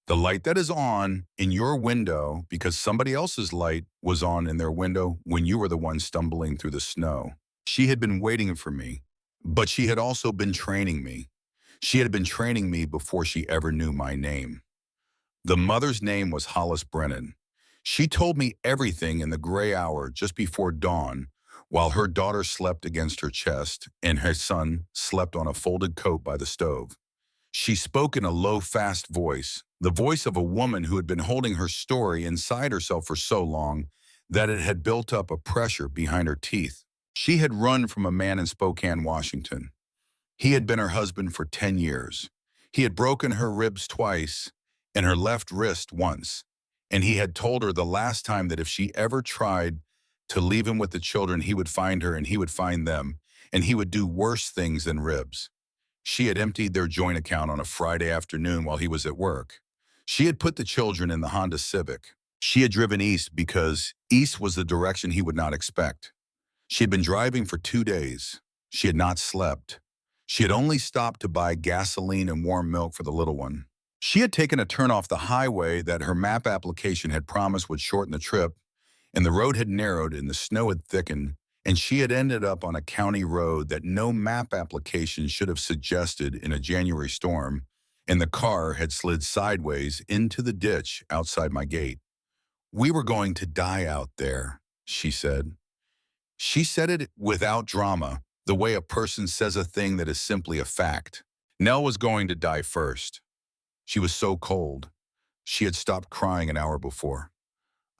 The light that is on in your window because somebody else's light was on in their window when you were the one stumbling through the snow. She had been waiting for me, but she had also been training me. She had been training me before she ever knew my name. The mother's name was Hollis Brennan. She told me everything in the gray hour just before dawn, while her daughter slept against her chest and her son slept on a folded coat by the stove. She spoke in a low, fast voice, the voice of a woman who had been holding her story inside herself for so long that it had built up a pressure behind her teeth. She had run from a man in Spokane, Washington. He had been her husband for 10 years. He had broken her ribs twice, and her left wrist once. And he had told her the last time that if she ever tried to leave him with the children, he would find her and he would find them, and he would do worse things than ribs. She had emptied their joint account on a Friday afternoon while he was at work. She had put the children in the Honda Civic. She had driven east because east was the direction he would not expect. She had been driving for 2 days. She had not slept. She had only stopped to buy gasoline and warm milk for the little one. She had taken a turn off the highway that her map application had promised would shorten the trip, and the road had narrowed and the snow had thickened, and she had ended up on a county road that no map application should have suggested in a January storm, and the car had slid sideways into the ditch outside my gate. "We were going to die out there," she said. She said it without drama, the way a person says a thing that is simply a fact. Nell was going to die first. She was so cold. She had stopped crying an hour before.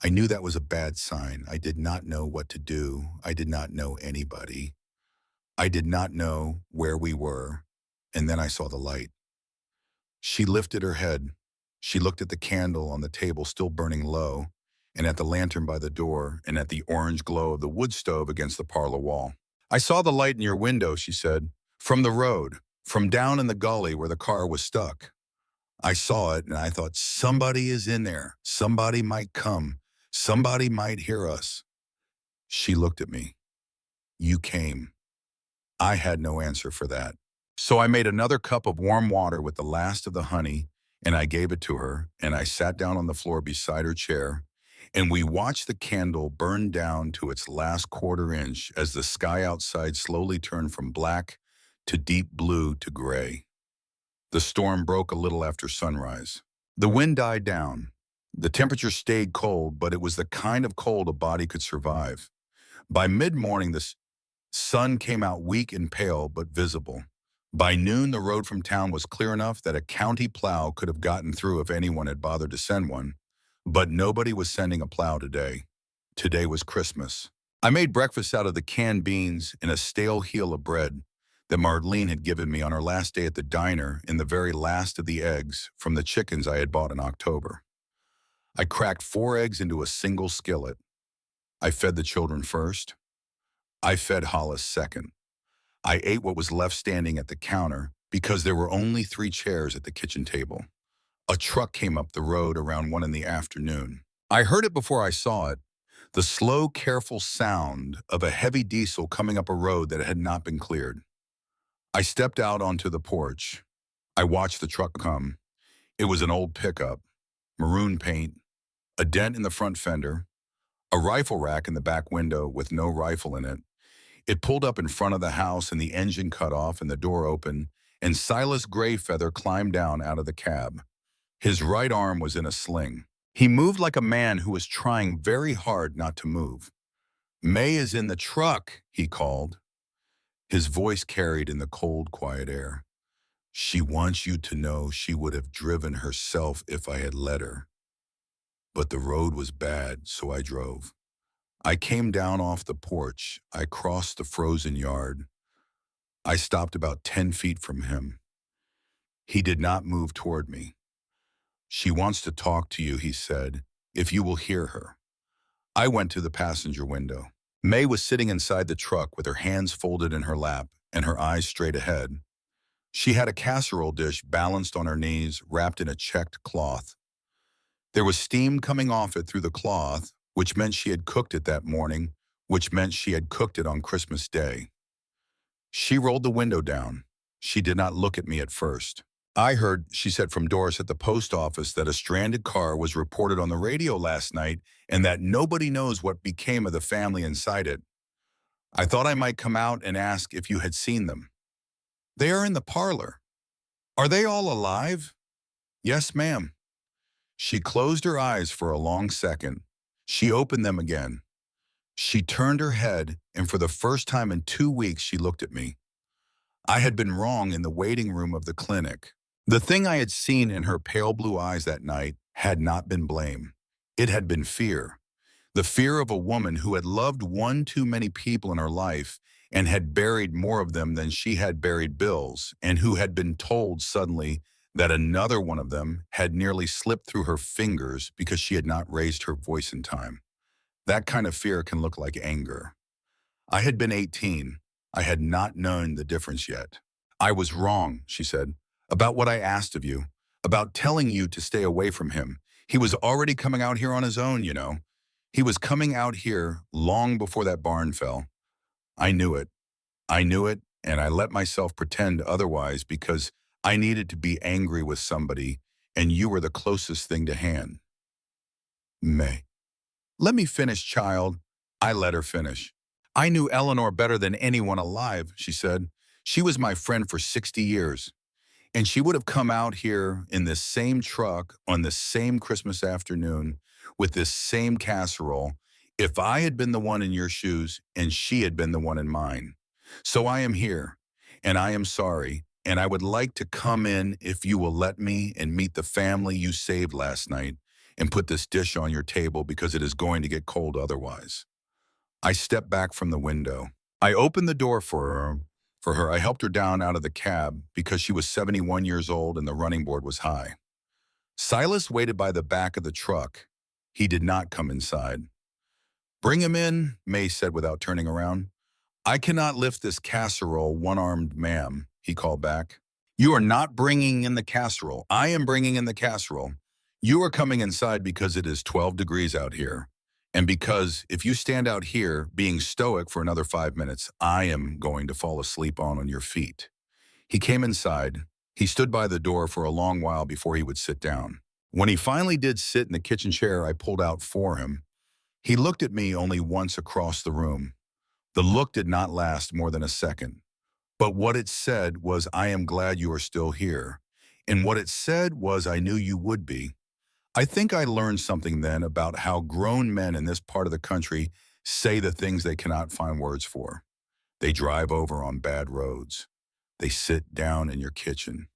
I knew that was a bad sign. I did not know what to do. I did not know anybody. I did not know where we were. And then I saw the light. She lifted her head. She looked at the candle on the table still burning low, and at the lantern by the door, and at the orange glow of the wood stove against the parlor wall. "I saw the light in your window," she said, "from the road, from down in the gully where the car was stuck. I saw it, and I thought, somebody is in there. Somebody might come. Somebody might hear us." She looked at me. "You came." I had no answer for that. So I made another cup of warm water with the last of the honey, and I gave it to her, and I sat down on the floor beside her chair, and we watched the candle burn down to its last quarter inch as the sky outside slowly turned from black to deep blue to gray. The storm broke a little after sunrise. The wind died down. The temperature stayed cold, but it was the kind of cold a body could survive. By mid-morning, the sun came out weak and pale, but visible. By noon, the road from town was clear enough that a county plow could have gotten through if anyone had bothered to send one. But nobody was sending a plow today. Today was Christmas. I made breakfast out of the canned beans and a stale heel of bread that Marlene had given me on her last day at the diner, and the very last of the eggs from the chickens I had bought in October. I cracked 4 eggs into a single skillet. I fed the children first. I fed Hollis second. I ate what was left standing at the counter because there were only 3 chairs at the kitchen table. A truck came up the road around 1 in the afternoon. I heard it before I saw it, the slow, careful sound of a heavy diesel coming up a road that had not been cleared. I stepped out onto the porch. I watched the truck come. It was an old pickup, maroon paint, a dent in the front fender, a rifle rack in the back window with no rifle in it. It pulled up in front of the house and the engine cut off and the door opened, and Silas Greyfeather climbed down out of the cab. His right arm was in a sling. He moved like a man who was trying very hard not to move. "May is in the truck," he called. His voice carried in the cold, quiet air. "She wants you to know she would have driven herself if I had let her. But the road was bad, so I drove. I came down off the porch. I crossed the frozen yard. I stopped about 10 feet from him. He did not move toward me. 'She wants to talk to you,' he said, 'if you will hear her.' I went to the passenger window. May was sitting inside the truck with her hands folded in her lap and her eyes straight ahead. She had a casserole dish balanced on her knees, wrapped in a checked cloth. There was steam coming off it through the cloth, which meant she had cooked it that morning, which meant she had cooked it on Christmas Day. She rolled the window down. She did not look at me at first. 'I heard,' she said, from Doris at the post office, 'that a stranded car was reported on the radio last night and that nobody knows what became of the family inside it. I thought I might come out and ask if you had seen them.' 'They are in the parlor.' 'Are they all alive?' 'Yes, ma'am.' She closed her eyes for a long second. She opened them again. She turned her head, and for the first time in 2 weeks she looked at me. I had been wrong in the waiting room of the clinic. The thing I had seen in her pale blue eyes that night had not been blame. It had been fear. The fear of a woman who had loved one too many people in her life and had buried more of them than she had buried bills, and who had been told suddenly that another one of them had nearly slipped through her fingers because she had not raised her voice in time. That kind of fear can look like anger. I had been 18. I had not known the difference yet. I was wrong, she said, about what I asked of you, about telling you to stay away from him. He was already coming out here on his own, you know. He was coming out here long before that barn fell. I knew it. I knew it, and I let myself pretend otherwise because I needed to be angry with somebody, and you were the closest thing to hand. May. Let me finish, child. I let her finish. I knew Eleanor better than anyone alive, she said. She was my friend for 60 years. And she would have come out here in this same truck on this same Christmas afternoon with this same casserole if I had been the one in your shoes and she had been the one in mine. So I am here, and I am sorry, and I would like to come in if you will let me and meet the family you saved last night and put this dish on your table because it is going to get cold otherwise. I stepped back from the window. I opened the door for her. I helped her down out of the cab because she was 71 years old and the running board was high. Silas waited by the back of the truck. He did not come inside. Bring him in, May said without turning around. I cannot lift this casserole one-armed, ma'am, he called back. You are not bringing in the casserole. I am bringing in the casserole. You are coming inside because it is 12 degrees out here. And because if you stand out here being stoic for another 5 minutes, I am going to fall asleep on your feet. He came inside. He stood by the door for a long while before he would sit down. When he finally did sit in the kitchen chair I pulled out for him, he looked at me only once across the room. The look did not last more than a second. But what it said was, I am glad you are still here. And what it said was, I knew you would be. I think I learned something then about how grown men in this part of the country say the things they cannot find words for. They drive over on bad roads. They sit down in your kitchen.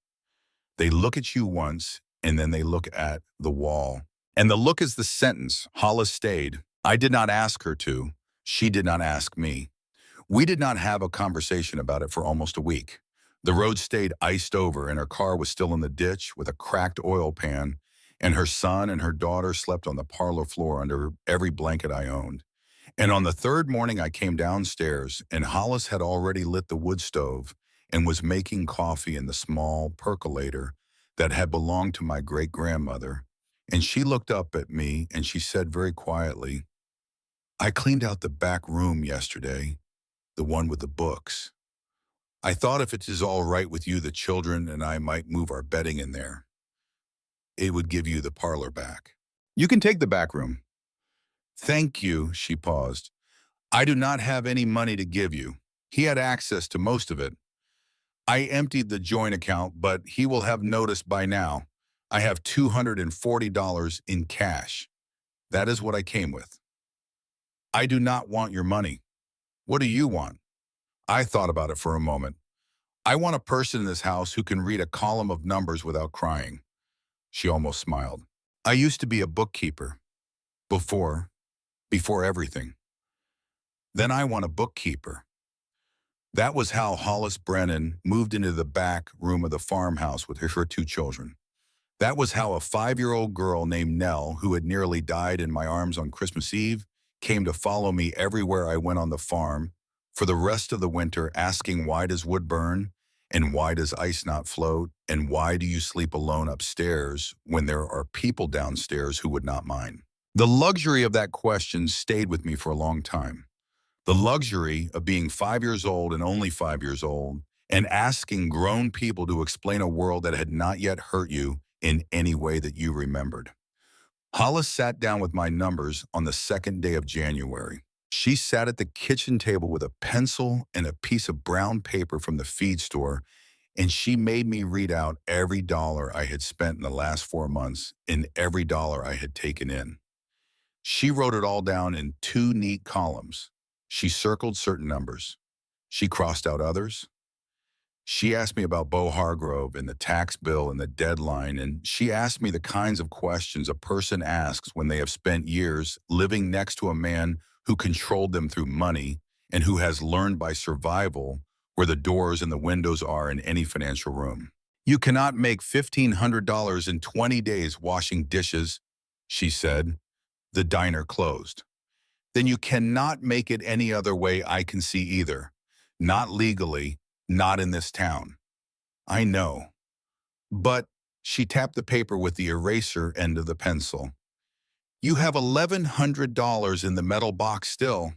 They look at you once, and then they look at the wall. And the look is the sentence. Hollis stayed. I did not ask her to. She did not ask me. We did not have a conversation about it for almost a week. The road stayed iced over, and her car was still in the ditch with a cracked oil pan, and her son and her daughter slept on the parlor floor under every blanket I owned. And on the third morning I came downstairs, and Hollis had already lit the wood stove and was making coffee in the small percolator that had belonged to my great-grandmother. And she looked up at me, and she said very quietly, I cleaned out the back room yesterday, the one with the books. I thought if it is all right with you, the children and I might move our bedding in there. It would give you the parlor back. You can take the back room. Thank you, she paused. I do not have any money to give you. He had access to most of it. I emptied the joint account, but he will have noticed by now. I have $240 in cash. That is what I came with. I do not want your money. What do you want? I thought about it for a moment. I want a person in this house who can read a column of numbers without crying. She almost smiled. I used to be a bookkeeper. Before everything. Then I want a bookkeeper. That was how Hollis Brennan moved into the back room of the farmhouse with her 2 children. That was how a 5-year-old girl named Nell, who had nearly died in my arms on Christmas Eve, came to follow me everywhere I went on the farm for the rest of the winter, asking why does wood burn, and why does ice not float, and why do you sleep alone upstairs when there are people downstairs who would not mind? The luxury of that question stayed with me for a long time. The luxury of being 5 years old and only 5 years old and asking grown people to explain a world that had not yet hurt you in any way that you remembered. Hollis sat down with my numbers on the 2nd day of January. She sat at the kitchen table with a pencil and a piece of brown paper from the feed store, and she made me read out every dollar I had spent in the last 4 months and every dollar I had taken in. She wrote it all down in 2 neat columns. She circled certain numbers. She crossed out others. She asked me about Bo Hargrove and the tax bill and the deadline, and she asked me the kinds of questions a person asks when they have spent years living next to a man who controlled them through money and who has learned by survival where the doors and the windows are in any financial room. You cannot make $1,500 in 20 days washing dishes, she said. The diner closed. Then you cannot make it any other way I can see either. Not legally, not in this town. I know. But she tapped the paper with the eraser end of the pencil. You have $1,100 in the metal box still.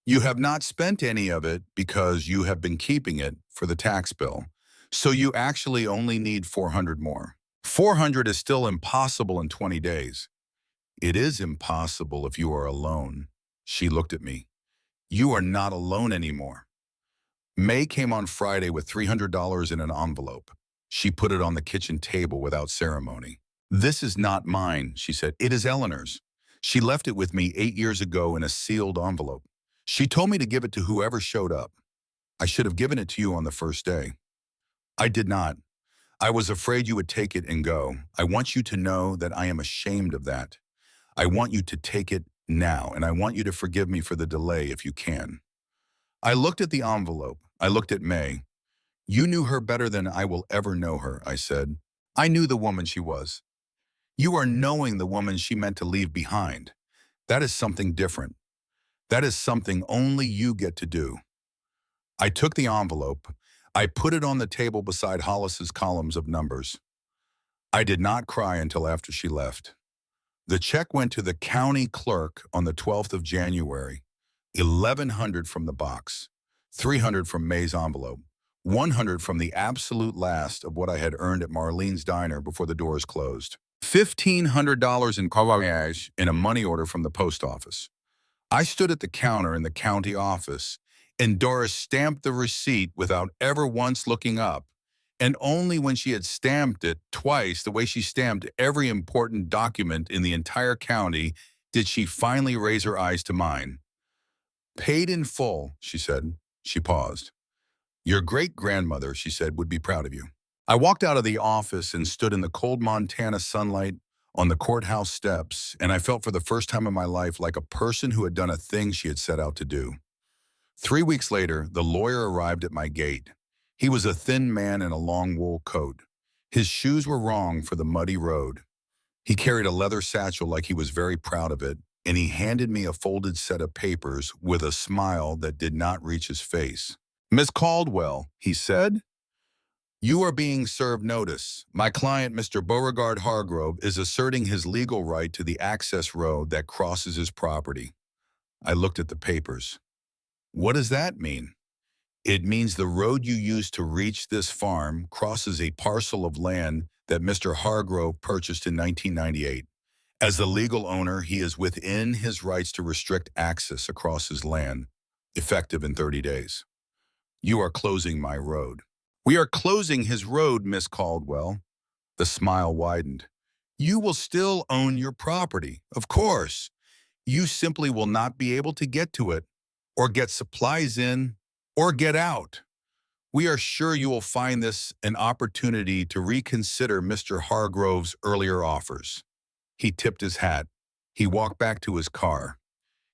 You have not spent any of it because you have been keeping it for the tax bill. So you actually only need 400 more. 400 is still impossible in 20 days. It is impossible if you are alone. She looked at me. You are not alone anymore. May came on Friday with $300 in an envelope. She put it on the kitchen table without ceremony. This is not mine, she said. It is Eleanor's. She left it with me 8 years ago in a sealed envelope. She told me to give it to whoever showed up. I should have given it to you on the first day. I did not. I was afraid you would take it and go. I want you to know that I am ashamed of that. I want you to take it now, and I want you to forgive me for the delay if you can. I looked at the envelope. I looked at May. You knew her better than I will ever know her, I said. I knew the woman she was. You are knowing the woman she meant to leave behind. That is something different. That is something only you get to do. I took the envelope. I put it on the table beside Hollis's columns of numbers. I did not cry until after she left. The check went to the county clerk on the 12th of January, 1,100 from the box, 300 from May's envelope, 100 from the absolute last of what I had earned at Marlene's diner before the doors closed, $1,500 in cash in a money order from the post office. I stood at the counter in the county office, and Doris stamped the receipt without ever once looking up, and only when she had stamped it twice, the way she stamped every important document in the entire county, did she finally raise her eyes to mine. Paid in full, she said. She paused. Your great-grandmother, she said, would be proud of you. I walked out of the office and stood in the cold Montana sunlight on the courthouse steps, and I felt for the first time in my life like a person who had done a thing she had set out to do. 3 weeks later, the lawyer arrived at my gate. He was a thin man in a long wool coat. His shoes were wrong for the muddy road. He carried a leather satchel like he was very proud of it, and he handed me a folded set of papers with a smile that did not reach his face. Miss Caldwell, he said, you are being served notice. My client, Mr. Beauregard Hargrove, is asserting his legal right to the access road that crosses his property. I looked at the papers. What does that mean? It means the road you use to reach this farm crosses a parcel of land that Mr. Hargrove purchased in 1998. As the legal owner, he is within his rights to restrict access across his land, effective in 30 days. You are closing my road. We are closing his road, Miss Caldwell. The smile widened. You will still own your property, of course. You simply will not be able to get to it, or get supplies in, or get out. We are sure you will find this an opportunity to reconsider Mr. Hargrove's earlier offers. He tipped his hat. He walked back to his car.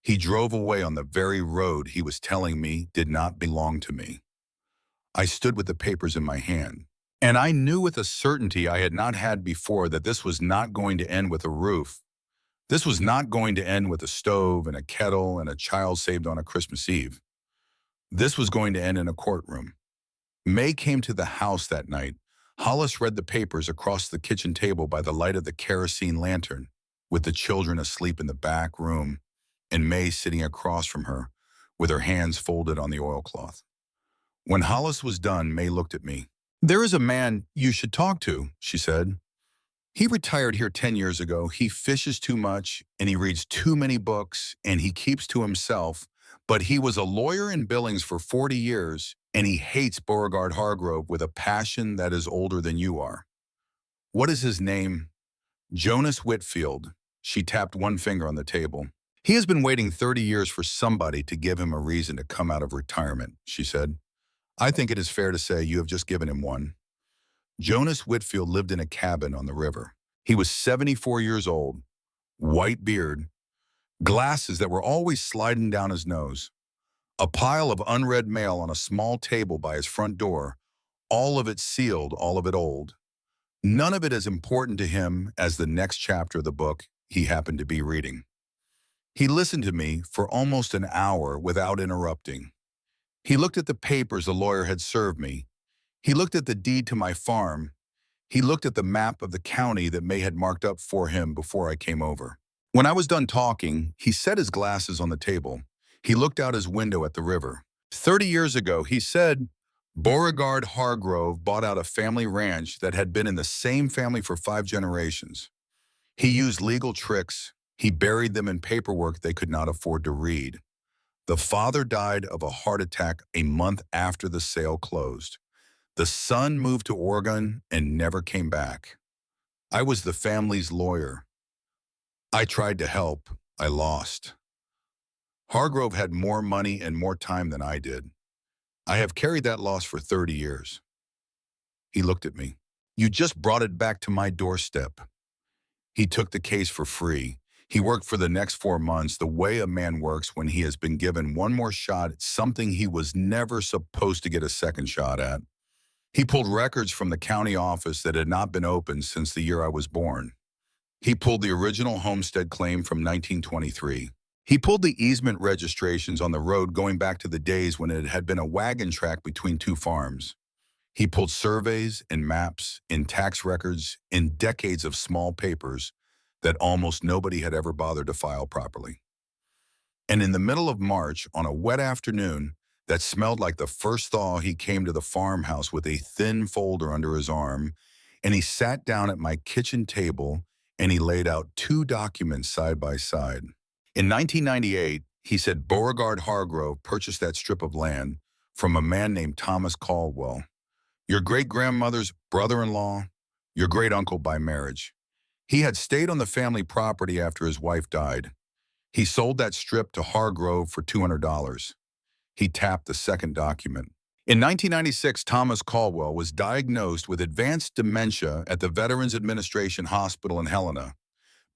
He drove away on the very road he was telling me did not belong to me. I stood with the papers in my hand, and I knew with a certainty I had not had before that this was not going to end with a roof. This was not going to end with a stove and a kettle and a child saved on a Christmas Eve. This was going to end in a courtroom. May came to the house that night. Hollis read the papers across the kitchen table by the light of the kerosene lantern, with the children asleep in the back room, and May sitting across from her, with her hands folded on the oilcloth. When Hollis was done, May looked at me. There is a man you should talk to, she said. He retired here 10 years ago. He fishes too much, and he reads too many books, and he keeps to himself, but he was a lawyer in Billings for 40 years, and he hates Beauregard Hargrove with a passion that is older than you are. What is his name? Jonas Whitfield. She tapped one finger on the table. He has been waiting 30 years for somebody to give him a reason to come out of retirement, she said. I think it is fair to say you have just given him one. Jonas Whitfield lived in a cabin on the river. He was 74 years old, white beard, glasses that were always sliding down his nose, a pile of unread mail on a small table by his front door, all of it sealed, all of it old. None of it as important to him as the next chapter of the book he happened to be reading. He listened to me for almost an hour without interrupting. He looked at the papers the lawyer had served me. He looked at the deed to my farm. He looked at the map of the county that May had marked up for him before I came over. When I was done talking, he set his glasses on the table. He looked out his window at the river. 30 years ago, he said, Beauregard Hargrove bought out a family ranch that had been in the same family for 5 generations. He used legal tricks. He buried them in paperwork they could not afford to read. The father died of a heart attack a month after the sale closed. The son moved to Oregon and never came back. I was the family's lawyer. I tried to help. I lost. Hargrove had more money and more time than I did. I have carried that loss for 30 years. He looked at me. You just brought it back to my doorstep. He took the case for free. He worked for the next 4 months the way a man works when he has been given one more shot at something he was never supposed to get a second shot at. He pulled records from the county office that had not been opened since the year I was born. He pulled the original homestead claim from 1923. He pulled the easement registrations on the road going back to the days when it had been a wagon track between 2 farms. He pulled surveys and maps and tax records in decades of small papers that almost nobody had ever bothered to file properly. And in the middle of March, on a wet afternoon that smelled like the first thaw, he came to the farmhouse with a thin folder under his arm, and he sat down at my kitchen table and he laid out 2 documents side by side. In 1998, he said Beauregard Hargrove purchased that strip of land from a man named Thomas Caldwell, your great-grandmother's brother-in-law, your great-uncle by marriage. He had stayed on the family property after his wife died. He sold that strip to Hargrove for $200. He tapped the second document. In 1996, Thomas Caldwell was diagnosed with advanced dementia at the Veterans Administration Hospital in Helena.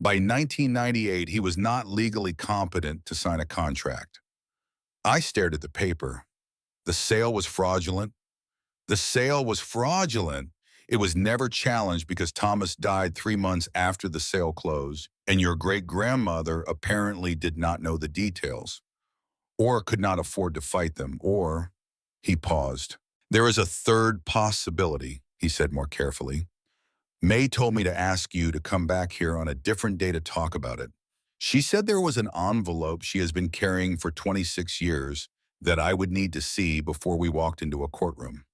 By 1998, he was not legally competent to sign a contract. I stared at the paper. The sale was fraudulent. The sale was fraudulent. It was never challenged because Thomas died 3 months after the sale closed, and your great-grandmother apparently did not know the details, or could not afford to fight them, or... He paused. There is a third possibility, he said more carefully. May told me to ask you to come back here on a different day to talk about it. She said there was an envelope she has been carrying for 26 years that I would need to see before we walked into a courtroom.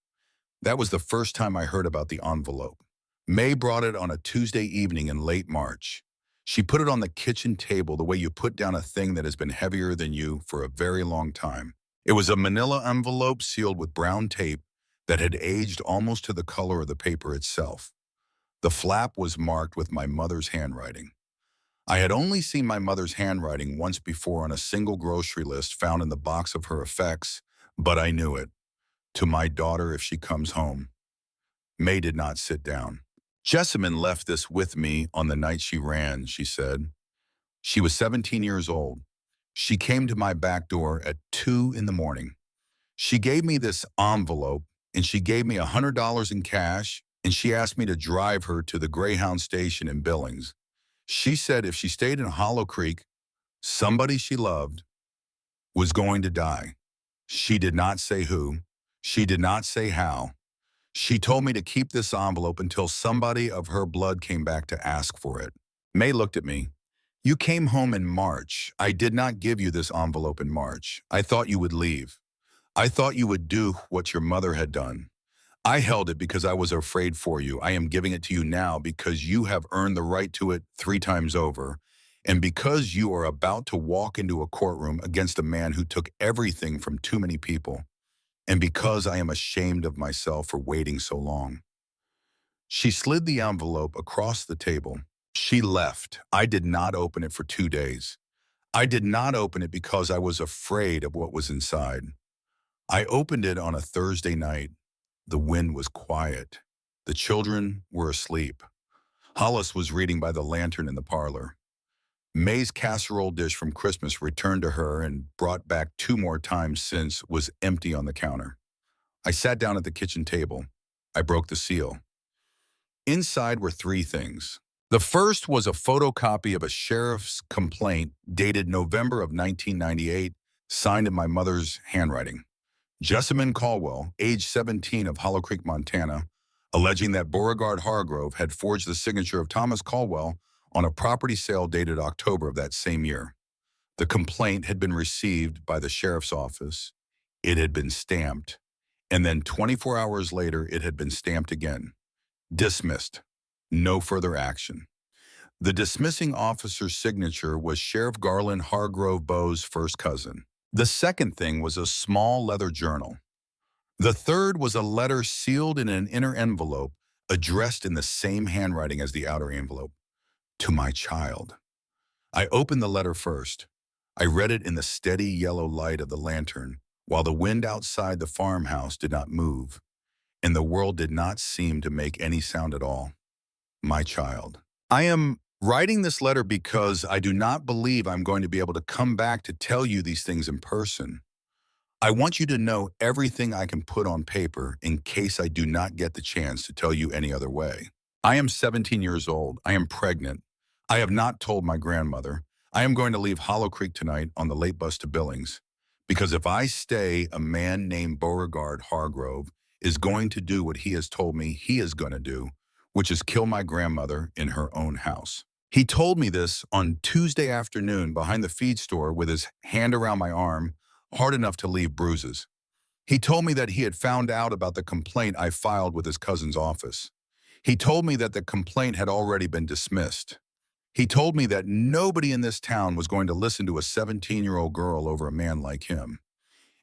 That was the first time I heard about the envelope. May brought it on a Tuesday evening in late March. She put it on the kitchen table the way you put down a thing that has been heavier than you for a very long time. It was a manila envelope sealed with brown tape that had aged almost to the color of the paper itself. The flap was marked with my mother's handwriting. I had only seen my mother's handwriting once before on a single grocery list found in the box of her effects, but I knew it. To my daughter if she comes home. May did not sit down. Jessamine left this with me on the night she ran, she said. She was 17 years old. She came to my back door at 2 in the morning. She gave me this envelope, and she gave me $100 in cash, and she asked me to drive her to the Greyhound station in Billings. She said if she stayed in Hollow Creek, somebody she loved was going to die. She did not say who. She did not say how. She told me to keep this envelope until somebody of her blood came back to ask for it. May looked at me. You came home in March. I did not give you this envelope in March. I thought you would leave. I thought you would do what your mother had done. I held it because I was afraid for you. I am giving it to you now because you have earned the right to it 3 times over, and because you are about to walk into a courtroom against a man who took everything from too many people, and because I am ashamed of myself for waiting so long. She slid the envelope across the table. She left. I did not open it for 2 days. I did not open it because I was afraid of what was inside. I opened it on a Thursday night. The wind was quiet. The children were asleep. Hollis was reading by the lantern in the parlor. May's casserole dish from Christmas returned to her and brought back 2 more times since was empty on the counter. I sat down at the kitchen table. I broke the seal. Inside were three things. The first was a photocopy of a sheriff's complaint dated November of 1998, signed in my mother's handwriting. Jessamine Caldwell, age 17 of Hollow Creek, Montana, alleging that Beauregard Hargrove had forged the signature of Thomas Caldwell on a property sale dated October of that same year. The complaint had been received by the sheriff's office. It had been stamped, and then 24 hours later, it had been stamped again. Dismissed. No further action. The dismissing officer's signature was Sheriff Garland Hargrove Bow's first cousin. The second thing was a small leather journal. The third was a letter sealed in an inner envelope, addressed in the same handwriting as the outer envelope. To my child. I opened the letter first. I read it in the steady yellow light of the lantern, while the wind outside the farmhouse did not move, and the world did not seem to make any sound at all. My child. I am writing this letter because I do not believe I'm going to be able to come back to tell you these things in person. I want you to know everything I can put on paper in case I do not get the chance to tell you any other way. I am 17 years old. I am pregnant. I have not told my grandmother. I am going to leave Hollow Creek tonight on the late bus to Billings, because if I stay, a man named Beauregard Hargrove is going to do what he has told me he is going to do, which is kill my grandmother in her own house. He told me this on Tuesday afternoon behind the feed store with his hand around my arm, hard enough to leave bruises. He told me that he had found out about the complaint I filed with his cousin's office. He told me that the complaint had already been dismissed. He told me that nobody in this town was going to listen to a 17-year-old girl over a man like him.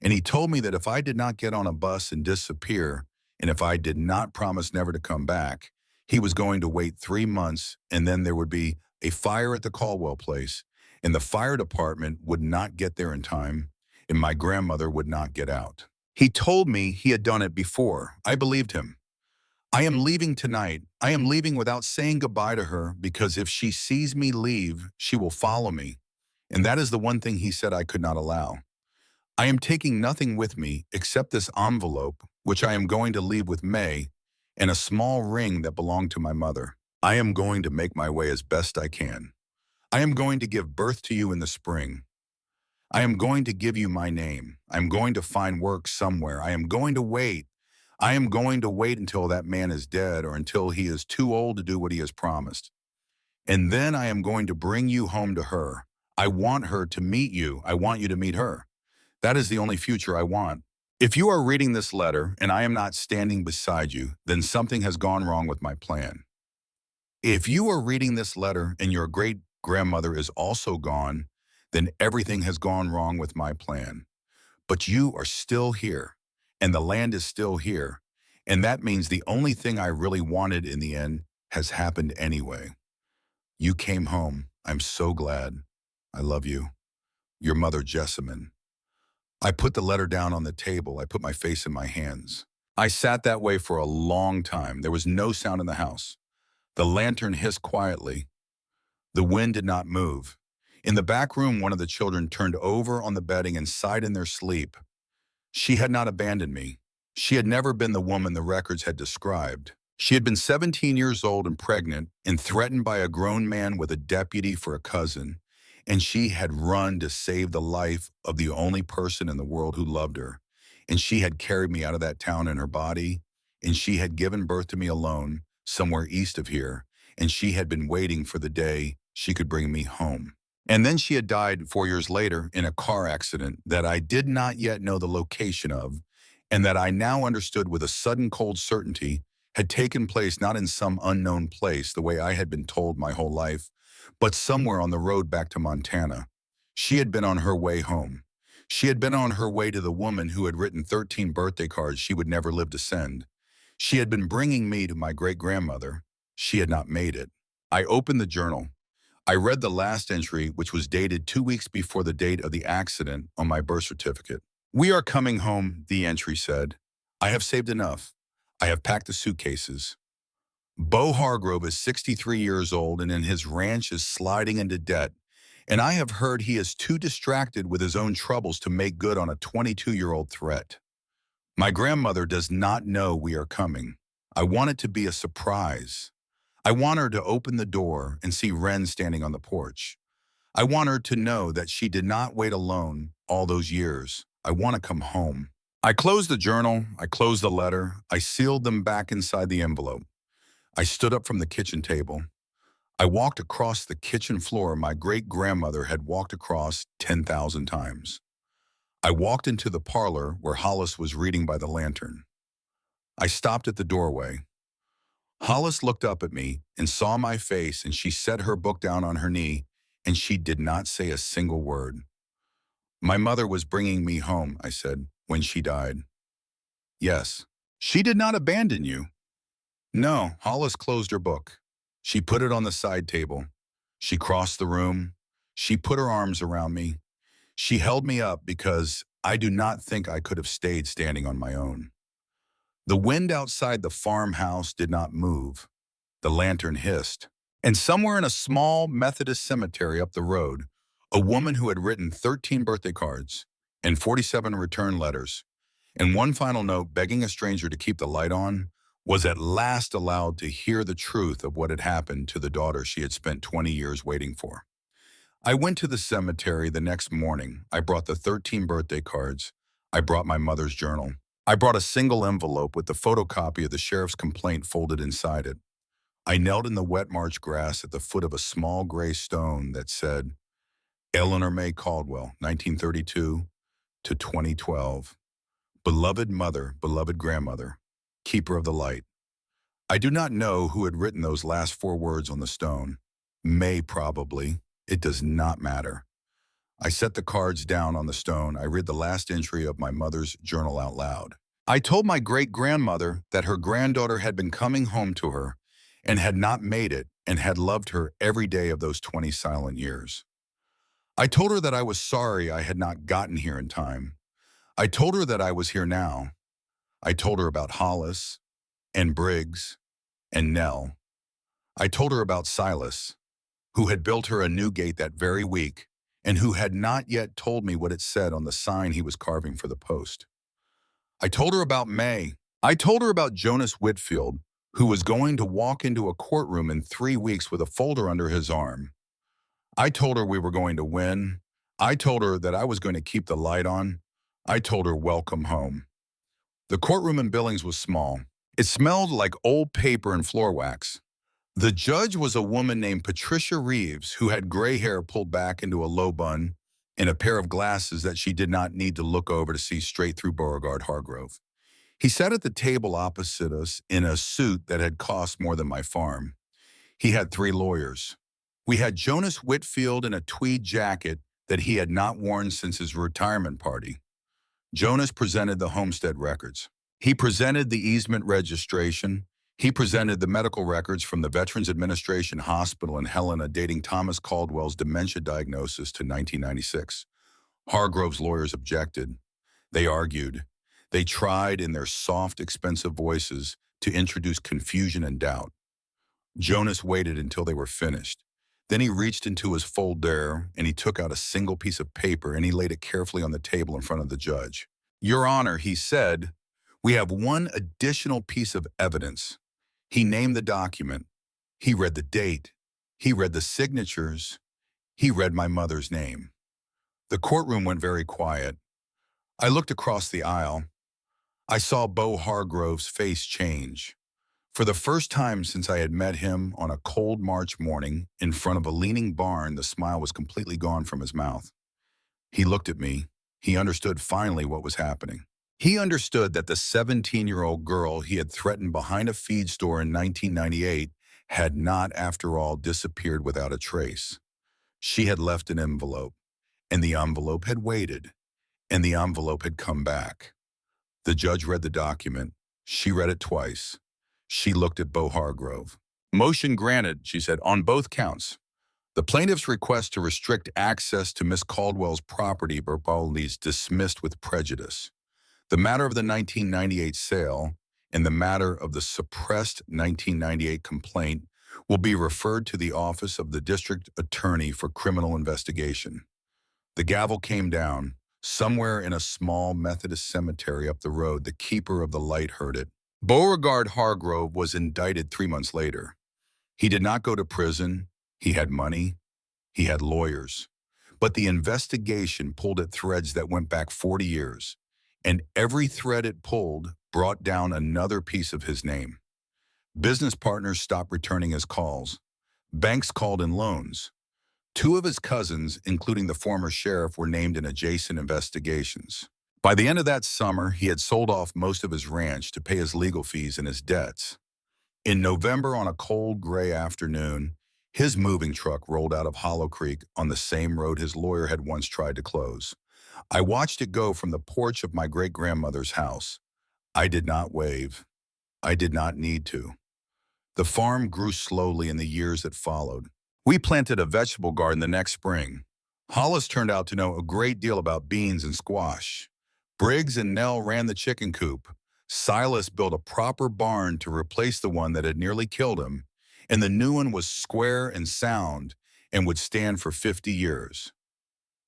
And he told me that if I did not get on a bus and disappear, and if I did not promise never to come back, he was going to wait 3 months, and then there would be a fire at the Caldwell place, and the fire department would not get there in time, and my grandmother would not get out. He told me he had done it before. I believed him. I am leaving tonight. I am leaving without saying goodbye to her, because if she sees me leave, she will follow me. And that is the one thing he said I could not allow. I am taking nothing with me except this envelope, which I am going to leave with May, and a small ring that belonged to my mother. I am going to make my way as best I can. I am going to give birth to you in the spring. I am going to give you my name. I am going to find work somewhere. I am going to wait. I am going to wait until that man is dead or until he is too old to do what he has promised. And then I am going to bring you home to her. I want her to meet you. I want you to meet her. That is the only future I want. If you are reading this letter and I am not standing beside you, then something has gone wrong with my plan. If you are reading this letter and your great-grandmother is also gone, then everything has gone wrong with my plan. But you are still here, and the land is still here, and that means the only thing I really wanted in the end has happened anyway. You came home. I'm so glad. I love you. Your mother, Jessamine. I put the letter down on the table. I put my face in my hands. I sat that way for a long time. There was no sound in the house. The lantern hissed quietly. The wind did not move. In the back room, one of the children turned over on the bedding and sighed in their sleep. She had not abandoned me. She had never been the woman the records had described. She had been 17 years old and pregnant and threatened by a grown man with a deputy for a cousin, and she had run to save the life of the only person in the world who loved her. And she had carried me out of that town in her body, and she had given birth to me alone, somewhere east of here, and she had been waiting for the day she could bring me home. And then she had died 4 years later in a car accident that I did not yet know the location of, and that I now understood with a sudden cold certainty had taken place not in some unknown place the way I had been told my whole life, but somewhere on the road back to Montana. She had been on her way home. She had been on her way to the woman who had written 13 birthday cards she would never live to send. She had been bringing me to my great-grandmother. She had not made it. I opened the journal. I read the last entry, which was dated 2 weeks before the date of the accident on my birth certificate. "We are coming home," the entry said. "I have saved enough. I have packed the suitcases. Beau Hargrove is 63 years old and in his ranch is sliding into debt, and I have heard he is too distracted with his own troubles to make good on a 22-year-old threat. My grandmother does not know we are coming. I want it to be a surprise. I want her to open the door and see Wren standing on the porch. I want her to know that she did not wait alone all those years. I want to come home. I closed the journal, I closed the letter, I sealed them back inside the envelope. I stood up from the kitchen table. I walked across the kitchen floor my great-grandmother had walked across 10,000 times. I walked into the parlor where Hollis was reading by the lantern. I stopped at the doorway. Hollis looked up at me and saw my face, and she set her book down on her knee, and she did not say a single word. "My mother was bringing me home," I said, "when she died." "Yes." "She did not abandon you." "No." Hollis closed her book. She put it on the side table. She crossed the room. She put her arms around me. She held me up because I do not think I could have stayed standing on my own. The wind outside the farmhouse did not move. The lantern hissed. And somewhere in a small Methodist cemetery up the road, a woman who had written 13 birthday cards and 47 return letters and one final note begging a stranger to keep the light on was at last allowed to hear the truth of what had happened to the daughter she had spent 20 years waiting for. I went to the cemetery the next morning. I brought the 13 birthday cards. I brought my mother's journal. I brought a single envelope with the photocopy of the sheriff's complaint folded inside it. I knelt in the wet March grass at the foot of a small gray stone that said, Eleanor May Caldwell, 1932 to 2012. Beloved mother, beloved grandmother, keeper of the light. I do not know who had written those last four words on the stone. May probably. It does not matter. I set the cards down on the stone. I read the last entry of my mother's journal out loud. I told my great-grandmother that her granddaughter had been coming home to her and had not made it and had loved her every day of those 20 silent years. I told her that I was sorry I had not gotten here in time. I told her that I was here now. I told her about Hollis and Briggs and Nell. I told her about Silas, who had built her a new gate that very week and who had not yet told me what it said on the sign he was carving for the post. I told her about May. I told her about Jonas Whitfield, who was going to walk into a courtroom in 3 weeks with a folder under his arm. I told her we were going to win. I told her that I was going to keep the light on. I told her welcome home. The courtroom in Billings was small. It smelled like old paper and floor wax. The judge was a woman named Patricia Reeves, who had gray hair pulled back into a low bun and a pair of glasses that she did not need to look over to see straight through Beauregard Hargrove. He sat at the table opposite us in a suit that had cost more than my farm. He had 3 lawyers. We had Jonas Whitfield in a tweed jacket that he had not worn since his retirement party. Jonas presented the homestead records. He presented the easement registration. He presented the medical records from the Veterans Administration Hospital in Helena dating Thomas Caldwell's dementia diagnosis to 1996. Hargrove's lawyers objected. They argued. They tried in their soft, expensive voices to introduce confusion and doubt. Jonas waited until they were finished. Then he reached into his folder and he took out a single piece of paper and he laid it carefully on the table in front of the judge. Your Honor, he said, we have one additional piece of evidence. He named the document. He read the date. He read the signatures. He read my mother's name. The courtroom went very quiet. I looked across the aisle. I saw Beau Hargrove's face change. For the first time since I had met him on a cold March morning in front of a leaning barn, the smile was completely gone from his mouth. He looked at me. He understood finally what was happening. He understood that the 17-year-old girl he had threatened behind a feed store in 1998 had not, after all, disappeared without a trace. She had left an envelope, and the envelope had waited, and the envelope had come back. The judge read the document. She read it twice. She looked at Beau Hargrove. Motion granted, she said, on both counts. The plaintiff's request to restrict access to Miss Caldwell's property is dismissed with prejudice. The matter of the 1998 sale and the matter of the suppressed 1998 complaint will be referred to the Office of the District Attorney for Criminal Investigation. The gavel came down. Somewhere in a small Methodist cemetery up the road, the keeper of the light heard it. Beauregard Hargrove was indicted 3 months later. He did not go to prison. He had money. He had lawyers. But the investigation pulled at threads that went back 40 years, and every thread it pulled brought down another piece of his name. Business partners stopped returning his calls. Banks called in loans. Two of his cousins, including the former sheriff, were named in adjacent investigations. By the end of that summer, he had sold off most of his ranch to pay his legal fees and his debts. In November, on a cold, gray afternoon, his moving truck rolled out of Hollow Creek on the same road his lawyer had once tried to close. I watched it go from the porch of my great-grandmother's house. I did not wave. I did not need to. The farm grew slowly in the years that followed. We planted a vegetable garden the next spring. Hollis turned out to know a great deal about beans and squash. Briggs and Nell ran the chicken coop. Silas built a proper barn to replace the one that had nearly killed him, and the new one was square and sound and would stand for 50 years.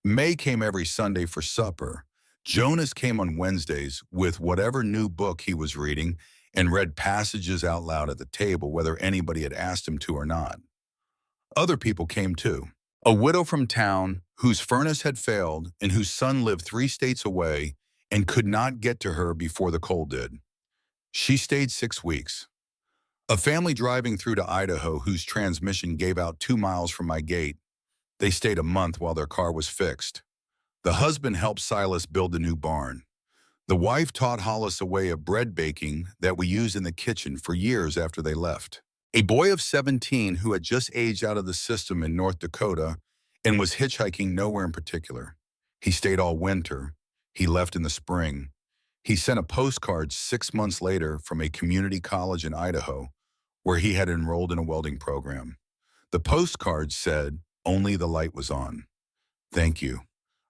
May came every Sunday for supper. Jonas came on Wednesdays with whatever new book he was reading and read passages out loud at the table, whether anybody had asked him to or not. Other people came too. A widow from town whose furnace had failed and whose son lived 3 states away and could not get to her before the cold did. She stayed 6 weeks. A family driving through to Idaho whose transmission gave out 2 miles from my gate. They stayed a month while their car was fixed. The husband helped Silas build the new barn. The wife taught Hollis a way of bread baking that we used in the kitchen for years after they left. A boy of 17 who had just aged out of the system in North Dakota and was hitchhiking nowhere in particular. He stayed all winter. He left in the spring. He sent a postcard 6 months later from a community college in Idaho where he had enrolled in a welding program. The postcard said, "Only the light was on. Thank you."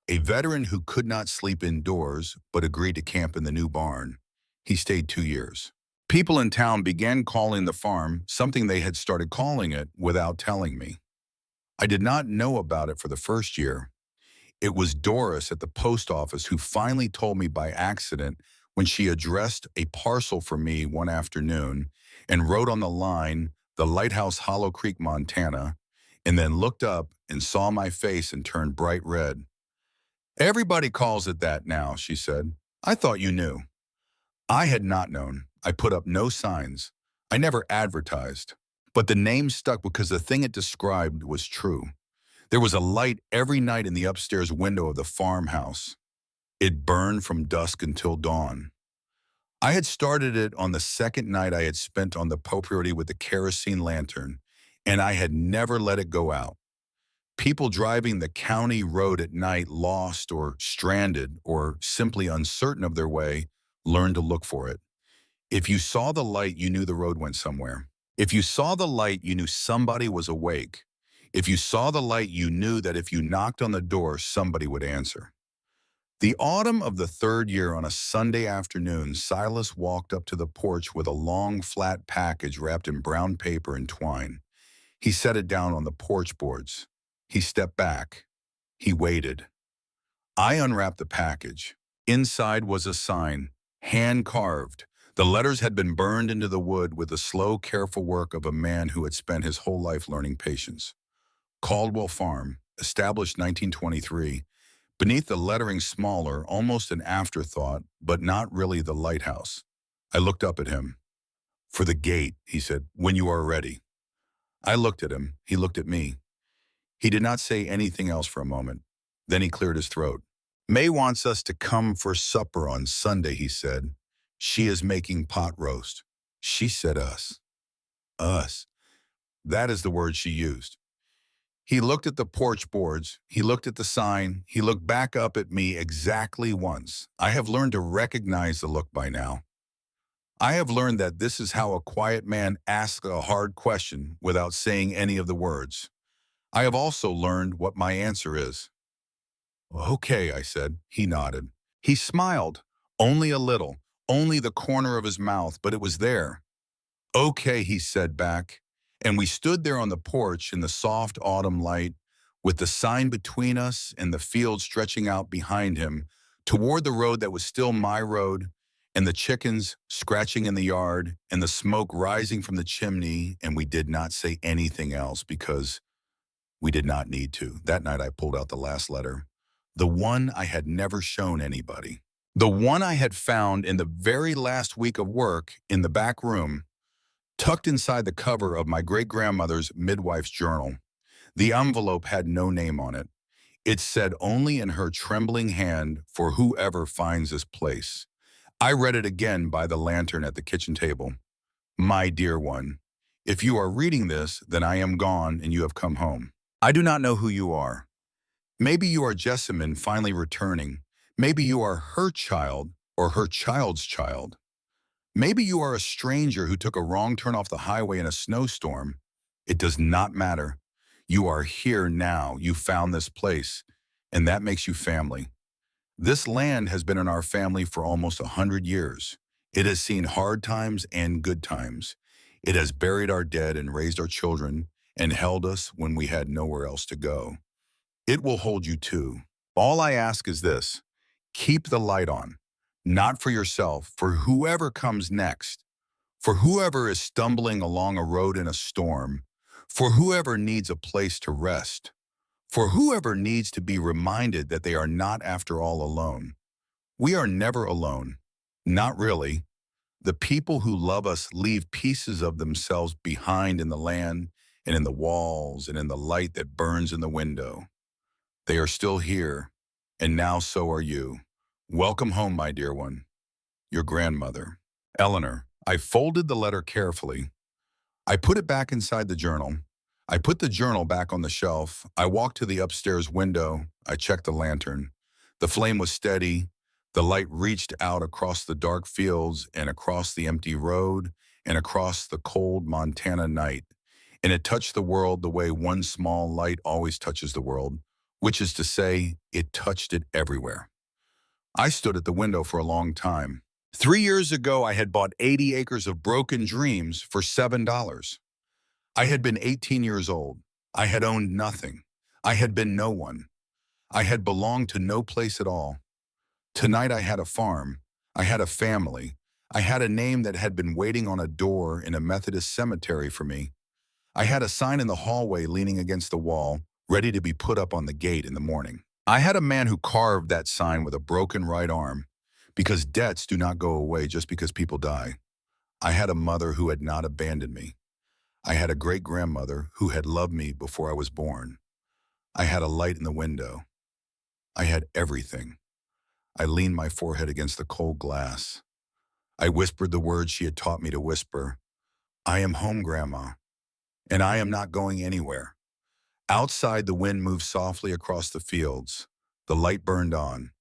A veteran who could not sleep indoors but agreed to camp in the new barn. He stayed 2 years. People in town began calling the farm something they had started calling it without telling me. I did not know about it for the first year. It was Doris at the post office who finally told me by accident when she addressed a parcel for me one afternoon and wrote on the line, "The Lighthouse, Hollow Creek, Montana," and then looked up and saw my face and turned bright red. "Everybody calls it that now," she said. "I thought you knew." I had not known. I put up no signs. I never advertised. But the name stuck because the thing it described was true. There was a light every night in the upstairs window of the farmhouse. It burned from dusk until dawn. I had started it on the second night I had spent on the property with the kerosene lantern, and I had never let it go out. People driving the county road at night, lost or stranded or simply uncertain of their way, learned to look for it. If you saw the light, you knew the road went somewhere. If you saw the light, you knew somebody was awake. If you saw the light, you knew that if you knocked on the door, somebody would answer. The autumn of the 3rd year, on a Sunday afternoon, Silas walked up to the porch with a long, flat package wrapped in brown paper and twine. He set it down on the porch boards. He stepped back. He waited. I unwrapped the package. Inside was a sign, hand-carved. The letters had been burned into the wood with the slow, careful work of a man who had spent his whole life learning patience. Caldwell Farm, established 1923. Beneath the lettering smaller, almost an afterthought, but not really the lighthouse. I looked up at him. "For the gate," he said, "when you are ready." I looked at him. He looked at me. He did not say anything else for a moment. Then he cleared his throat. "May wants us to come for supper on Sunday," he said. "She is making pot roast." She said us. Us. That is the word she used. He looked at the porch boards. He looked at the sign. He looked back up at me exactly once. I have learned to recognize the look by now. I have learned that this is how a quiet man asks a hard question without saying any of the words. I have also learned what my answer is. "Okay," I said. He nodded. He smiled, only a little, only the corner of his mouth, but it was there. "Okay," he said back, and we stood there on the porch in the soft autumn light, with the sign between us and the field stretching out behind him toward the road that was still my road and the chickens scratching in the yard, and the smoke rising from the chimney, and we did not say anything else because we did not need to. That night I pulled out the last letter, the one I had never shown anybody. The one I had found in the very last week of work in the back room, tucked inside the cover of my great-grandmother's midwife's journal. The envelope had no name on it. It said only in her trembling hand, for whoever finds this place. I read it again by the lantern at the kitchen table. My dear one, if you are reading this, then I am gone and you have come home. I do not know who you are. Maybe you are Jessamine finally returning. Maybe you are her child or her child's child. Maybe you are a stranger who took a wrong turn off the highway in a snowstorm. It does not matter. You are here now. You found this place, and that makes you family. This land has been in our family for almost 100 years. It has seen hard times and good times. It has buried our dead and raised our children and held us when we had nowhere else to go. It will hold you too. All I ask is this: keep the light on, not for yourself, for whoever comes next, for whoever is stumbling along a road in a storm, for whoever needs a place to rest, for whoever needs to be reminded that they are not, after all, alone. We are never alone. Not really. The people who love us leave pieces of themselves behind in the land and in the walls and in the light that burns in the window. They are still here, and now so are you. Welcome home, my dear one. Your grandmother. Eleanor. I folded the letter carefully. I put it back inside the journal. I put the journal back on the shelf. I walked to the upstairs window. I checked the lantern. The flame was steady. The light reached out across the dark fields and across the empty road and across the cold Montana night. And it touched the world the way one small light always touches the world, which is to say, it touched it everywhere. I stood at the window for a long time. 3 years ago, I had bought 80 acres of broken dreams for $7. I had been 18 years old. I had owned nothing. I had been no one. I had belonged to no place at all. Tonight I had a farm. I had a family. I had a name that had been waiting on a door in a Methodist cemetery for me. I had a sign in the hallway leaning against the wall, ready to be put up on the gate in the morning. I had a man who carved that sign with a broken right arm, because debts do not go away just because people die. I had a mother who had not abandoned me. I had a great-grandmother who had loved me before I was born. I had a light in the window. I had everything. I leaned my forehead against the cold glass. I whispered the words she had taught me to whisper. I am home, Grandma, and I am not going anywhere. Outside, the wind moved softly across the fields. The light burned on.